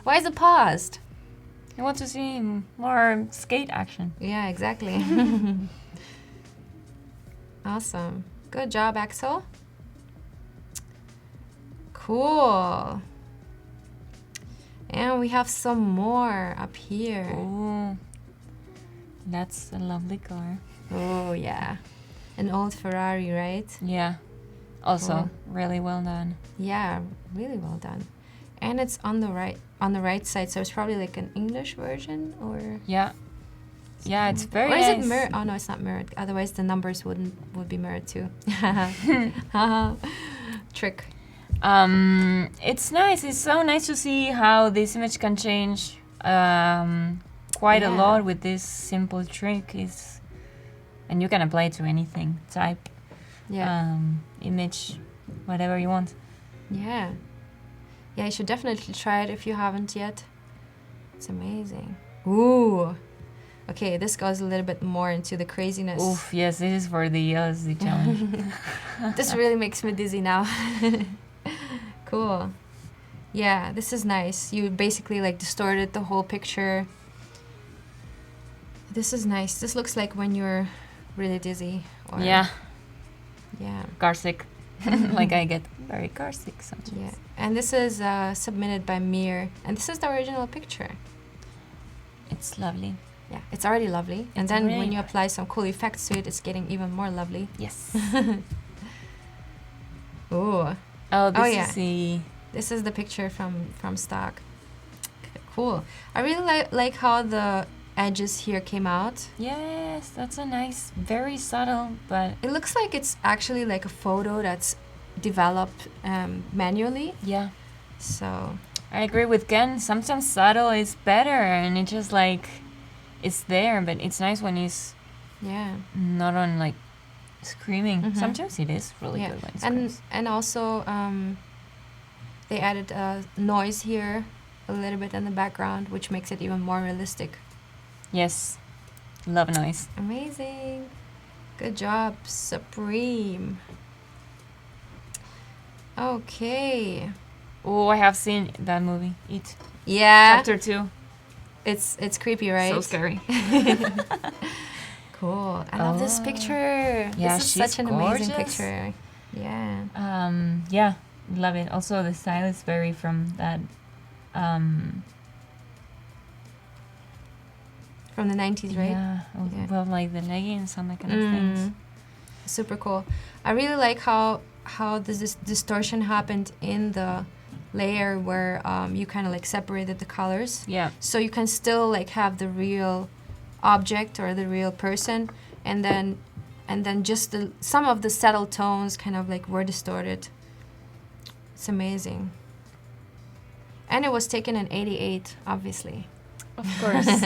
Why is it paused? I want to see more skate action. Yeah, exactly. Awesome. Good job, Axel. Cool. And we have some more up here. Ooh. That's a lovely car. Oh, yeah. An old Ferrari, right? Yeah. Also, Cool. really well done. Yeah, really well done. And it's on the right side, so it's probably like an English version or Yeah. Yeah, it's very or is nice. it mirrored? Oh no, it's not mirrored. Otherwise the numbers would be mirrored too. Trick. It's nice. It's so nice to see how this image can change quite a Yeah. lot with this simple trick. And you can apply it to anything, type, Yeah. image, whatever you want. Yeah. Yeah, you should definitely try it if you haven't yet. It's amazing. Ooh. Okay, this goes a little bit more into the craziness. Oof, yes, this is for the LSD challenge. This really makes me dizzy now. Cool. Yeah, this is nice. You basically like distorted the whole picture. This is nice. This looks like when you're really dizzy. Or, Yeah, Yeah. car sick. Like I get very car sick sometimes. Yeah. And this is submitted by Mir. And this is the original picture. It's lovely. Yeah, it's already lovely. And It's then already when you apply some cool effects to it, it's getting even more lovely. Yes. Ooh. Oh, this yeah. is the... This is the picture from stock. Cool. I really like how the edges here came out. Yes, that's a nice, very subtle, but It looks like it's actually like a photo that's developed manually. yeah. So I agree with Ken. Sometimes subtle is better, and it just like it's there, but it's nice when it's yeah. not on like screaming. Mhm. Sometimes it is really Yeah. good when it And screams. also they added noise here a little bit in the background, which makes it even more realistic. Yes, love noise. Amazing. Good job, Supreme. Okay. Oh, I have seen that movie. It Yeah. Chapter 2. It's creepy, right? So scary. Cool. I love this Oh. picture. Yeah, This is she's such an amazing gorgeous. picture. Yeah. Yeah, love it. Also, the style is very from that. From the 90s, right? Yeah, Yeah. well, like the leggings and that kind of things. Super cool. I really like how this distortion happened in the layer where you kind of like separated the colors. Yeah. So you can still like have the real object or the real person, and then just some of the subtle tones kind of like were distorted. It's amazing. And it was taken in '88, obviously. Of course.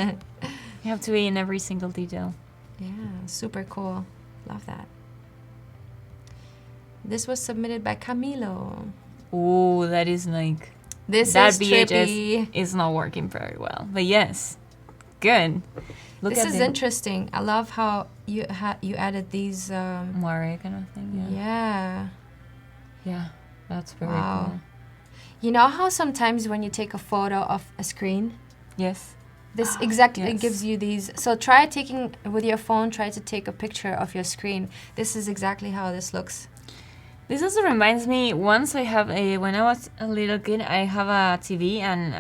You have to be in every single detail. Yeah, super cool. Love that. This was submitted by Camilo. Oh, that is like This that is VHS trippy. is not working very well. But yes, good. Look This at is the interesting. I love how you added these. moire kind of thing. Yeah. Yeah. Yeah, that's very Wow. cool. You know how sometimes when you take a photo of a screen, Yes. this exactly yes. gives you these. So try taking with your phone. Try to take a picture of your screen. This is exactly how this looks. This also reminds me. Once I have when I was a little kid, I have a TV and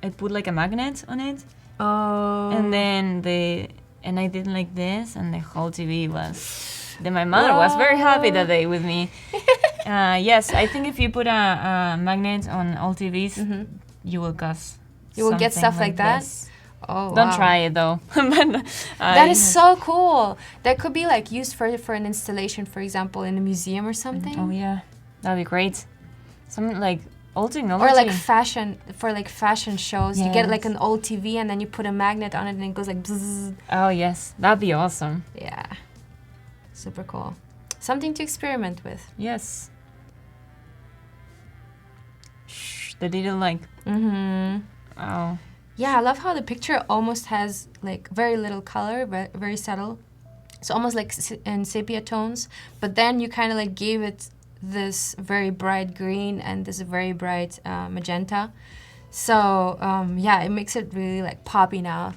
I put like a magnet on it, Oh. and then I did like this, and the whole TV was. Then my mother was very happy that day with me. Yes, I think if you put a magnet on all TVs, you will cause. You will get something stuff like that? this. Oh, Don't wow. try it though. But, That is so cool. That could be like used for an installation, for example, in a museum or something. Oh yeah, that'd be great. Some like old technology. Or like fashion, for like fashion shows. You get like Yes. an old TV and then you put a magnet on it and it goes like bzzz. Oh yes, that'd be awesome. Yeah. Super cool. Something to experiment with. Yes. Shh, the little like. Mm-hmm. Oh. Yeah, I love how the picture almost has like very little color, but very subtle. It's almost like in sepia tones, but then you kind of like gave it this very bright green and this very bright magenta. So yeah, it makes it really like poppy now.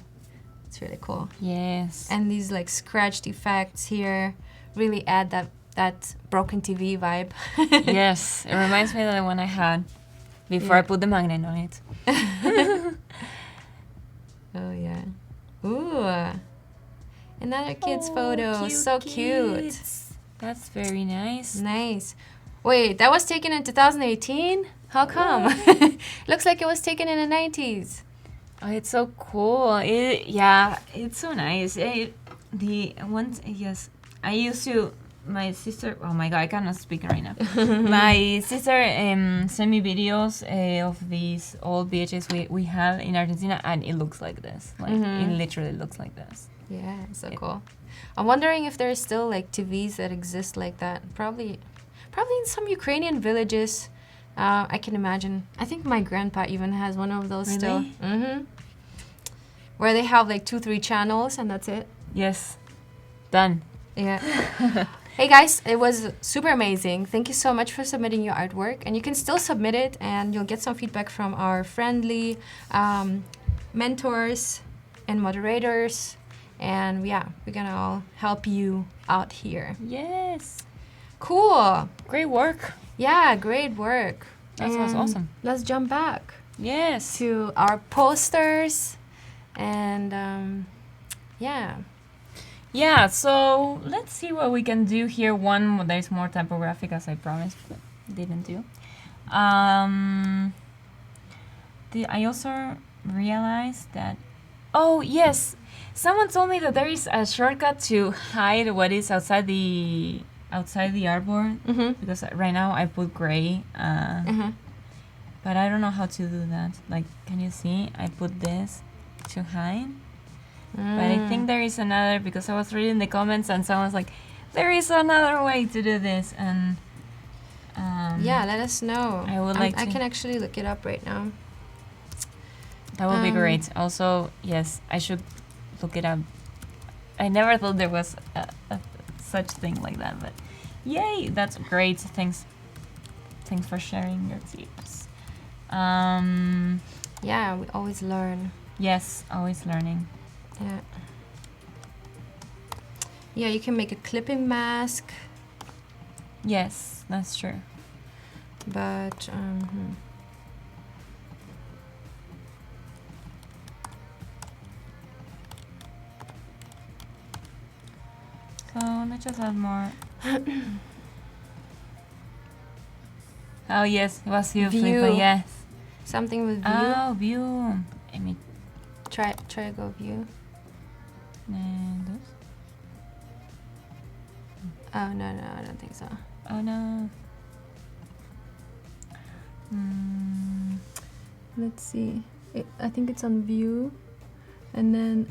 It's really cool. Yes. And these like scratched effects here really add that broken TV vibe. Yes, it reminds me of the one I had before I put the magnet on it. Oh yeah. Ooh. Another kid's photo. Cute So cute. kids. That's very nice. Nice. Wait, that was taken in 2018? How come? Looks like it was taken in the 90s. Oh, it's so cool. Yeah, it's so nice. The ones, yes, I used to. My sister. Oh my god, I cannot speak right now. My sister sent me videos of these old VHS we have in Argentina, and it looks like this. Like it literally looks like this. Yeah, so cool. I'm wondering if there's still like TVs that exist like that. Probably in some Ukrainian villages. I can imagine. I think my grandpa even has one of those still. Really? Mm-hmm. Where they have like 2-3 channels and that's it. Yes, done. Yeah. Hey guys, it was super amazing. Thank you so much for submitting your artwork. And you can still submit it and you'll get some feedback from our friendly mentors and moderators. And yeah, we're gonna all help you out here. Yes, Cool. great work. Yeah, great work. That sounds And awesome. Let's jump back Yes. to our posters. And yeah. Yeah, so let's see what we can do here. One, there's more typographic as I promised, but didn't do. I also realized that. Oh yes, someone told me that there is a shortcut to hide what is outside the artboard. Because right now I put gray. But I don't know how to do that. Like, can you see? I put this to hide. But I think there is another, because I was reading the comments and someone's like, there is another way to do this. And yeah, let us know. I can actually look it up right now. That would be great. Also, yes, I should look it up. I never thought there was a such thing like that, but yay, that's great. Thanks for sharing your tips. Yeah, we always learn. Yes, always learning. Yeah. Yeah, you can make a clipping mask. Yes, that's true. But so let's just add more. Oh yes, it was you, View. Felipe, yes. Something with view. Oh, view. Let me try go view. this. Oh no, I don't think so. Oh no. Let's see. I think it's on view, and then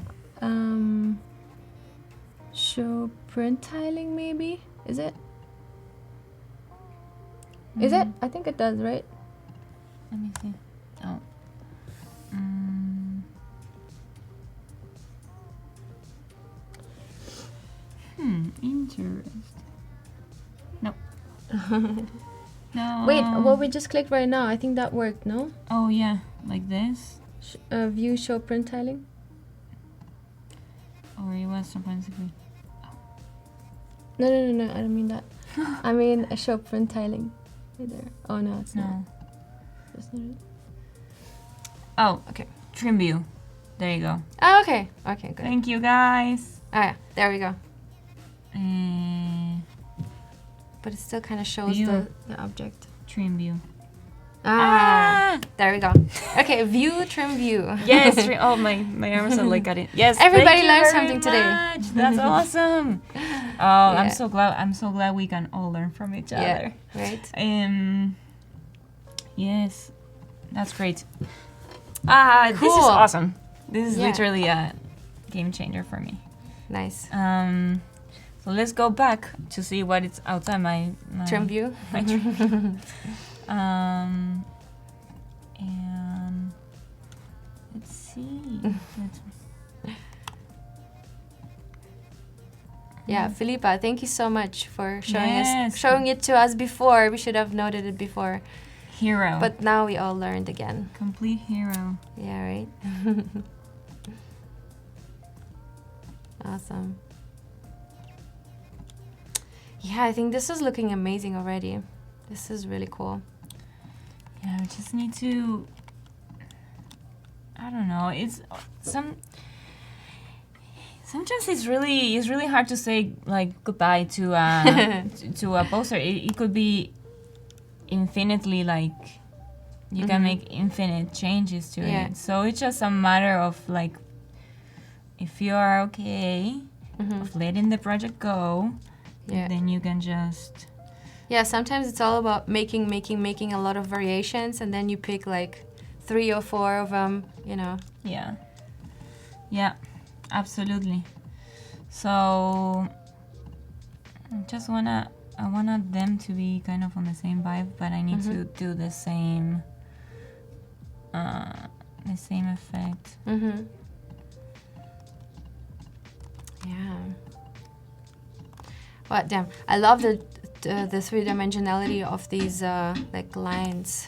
show print tiling maybe. Is it? Is it? I think it does, right? Let me see. Oh. Interesting. No. No. Wait, what we just clicked right now, I think that worked, no? Oh yeah, like this? View show print tiling? Or it was supposedly... No, I don't mean that. I mean show print tiling. Right there. Oh no, it's not. That's not it. Oh, okay. Trim view. There you go. Oh, okay. Okay, good. Thank you, guys. Oh yeah, there we go. But it still kind of shows the object. Trim view. There we go. Okay, view, trim view. Yes. Oh, my arms are like at it. Yes. Everybody thank learned you something very today. much. That's awesome. Oh, Yeah. I'm so glad we can all learn from each other. Right. Yes, that's great. This is awesome. This is literally a game changer for me. Nice. So let's go back to see what is outside my trim view. My trim. And let's see. Yeah, Filipa, thank you so much for showing it to us before. We should have noted it before. Hero. But now we all learned again. Complete hero. Yeah, right? Awesome. Yeah, I think this is looking amazing already. This is really cool. Yeah, we just need to... I don't know. It's sometimes it's really hard to say like goodbye to to a poster. It could be infinitely like you can make infinite changes to it. So it's just a matter of like if you are okay of letting the project go, then you can just... Yeah, sometimes it's all about making a lot of variations, and then you pick like 3 or 4 of them, you know. Yeah, absolutely. So I want them to be kind of on the same vibe, but I need to do the same effect. Yeah. Well, damn, I love the 3-dimensionality of these like lines.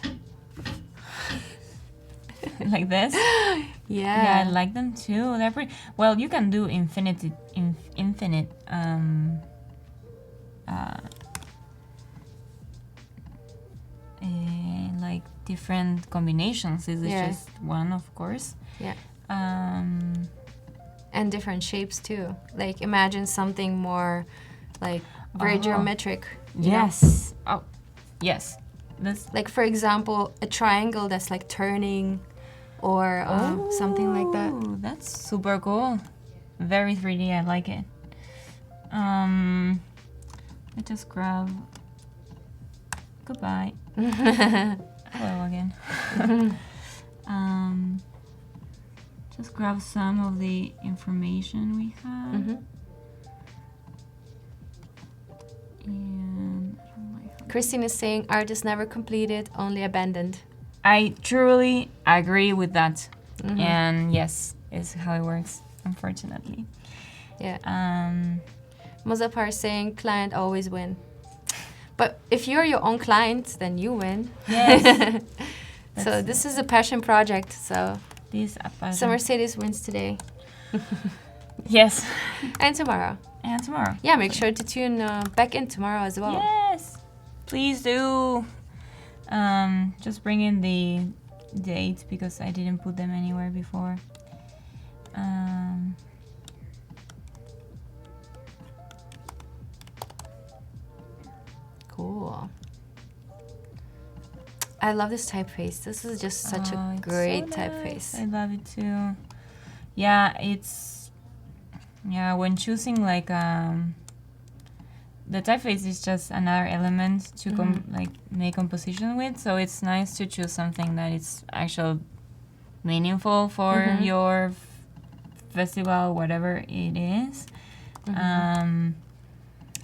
Like this? Yeah, I like them too. They're pretty well. You can do infinite like different combinations. This is just one, of course. Yeah. And different shapes too. Like imagine something more like very geometric. Yes. Oh, yes. This like for example a triangle that's like turning or something like that. Oh, that's super cool. Very 3D. I like it. I just grab. Goodbye. Hello again. Just grab some of the information we have. And Christine is saying art is never completed, only abandoned. I truly agree with that. And yes, it's how it works, unfortunately. Yeah. Muzaffar is saying client always win. But if you're your own client, then you win. Yes. So this is a passion project. So This Mercedes wins today. Yes. And tomorrow. And tomorrow. Yeah, make sure to tune back in tomorrow as well. Yes. Please do. Just bring in the dates because I didn't put them anywhere before. Cool. I love this typeface. This is just such a great so typeface. Nice. I love it too. Yeah, when choosing like the typeface is just another element to make composition with, so it's nice to choose something that is actually meaningful for your festival, whatever it is.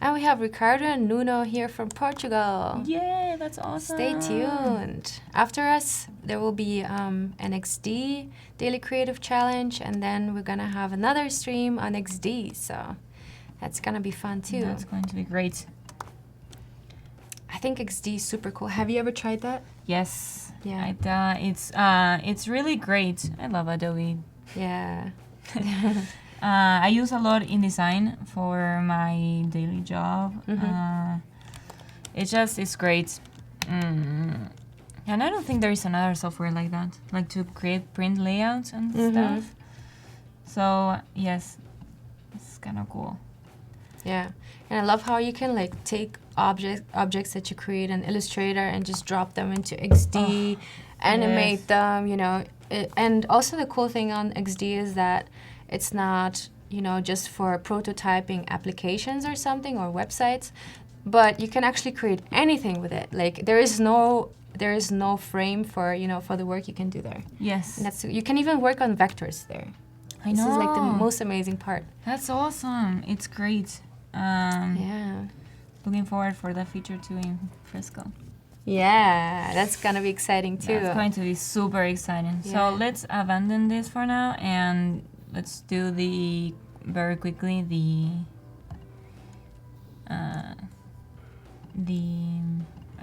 And we have Ricardo and Nuno here from Portugal. Yeah, that's awesome. Stay tuned. After us, there will be an XD Daily Creative Challenge, and then we're going to have another stream on XD. So that's going to be fun too. That's going to be great. I think XD is super cool. Have you ever tried that? Yes. Yeah. It's really great. I love Adobe. Yeah. I use a lot InDesign for my daily job. It's great. And I don't think there is another software like that, like to create print layouts and stuff. So yes, it's kind of cool. Yeah, and I love how you can like take objects that you create in Illustrator and just drop them into XD, animate them, you know. And also the cool thing on XD is that it's not, you know, just for prototyping applications or something or websites, but you can actually create anything with it. Like there is no frame for, you know, for the work you can do there. Yes. And you can even work on vectors there. I know. This is like the most amazing part. That's awesome. It's great. Yeah. Looking forward for that feature too in Frisco. Yeah, that's gonna be exciting too. That's going to be super exciting. Yeah. So let's abandon this for now and let's do very quickly I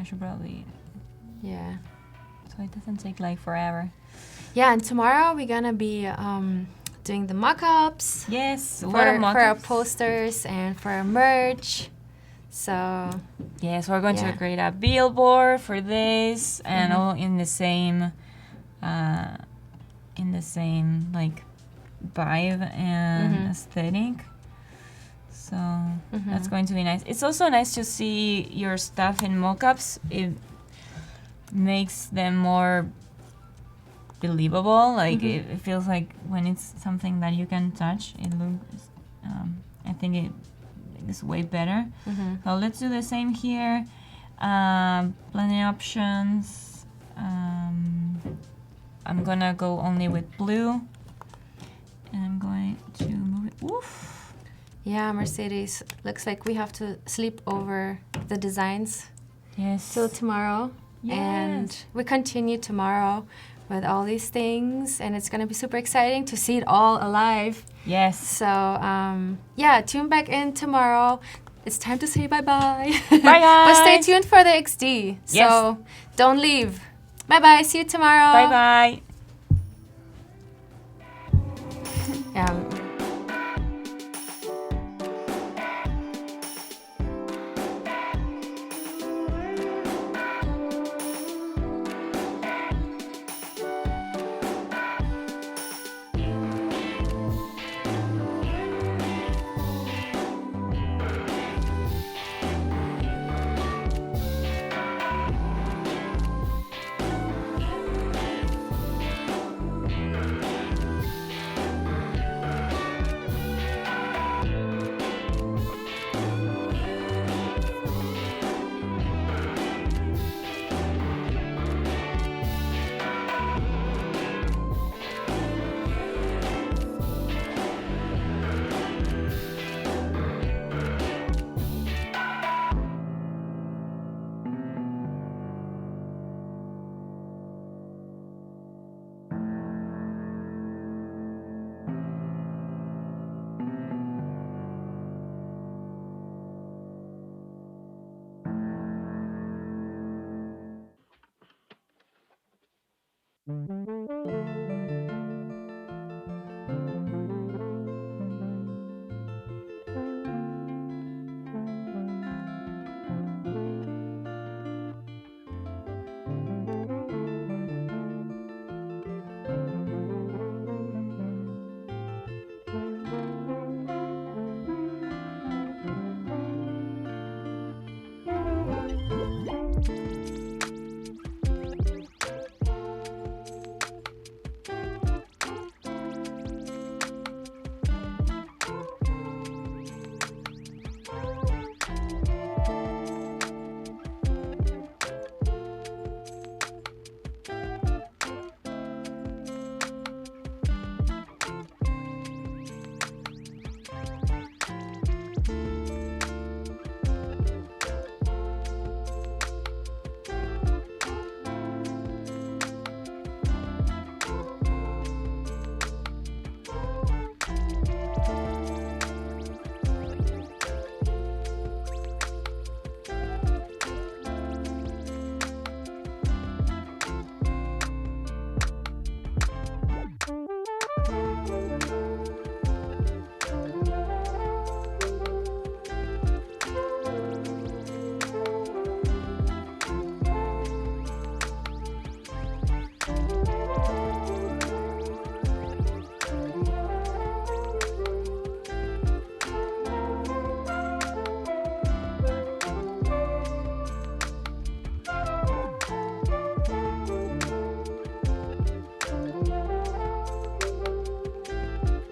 should probably, yeah, so it doesn't take like forever. Yeah, and tomorrow we're gonna be doing the mock-ups. Yes, for our posters and for our merch. So yes, we're going to create a billboard for this and all in the same like vibe and aesthetic. So that's going to be nice. It's also nice to see your stuff in mock-ups. It makes them more believable. Like it feels like when it's something that you can touch, it looks. I think it is way better. So let's do the same here. Blending options. I'm gonna go only with blue, and I'm going to move it. Oof. Yeah, Mercedes. Looks like we have to sleep over the designs. Yes. Till tomorrow. Yes. And we continue tomorrow with all these things, and it's gonna be super exciting to see it all alive. Yes. So yeah, tune back in tomorrow. It's time to say bye-bye. Bye guys. But stay tuned for the XD. Yes. So don't leave. Bye-bye. See you tomorrow. Bye-bye.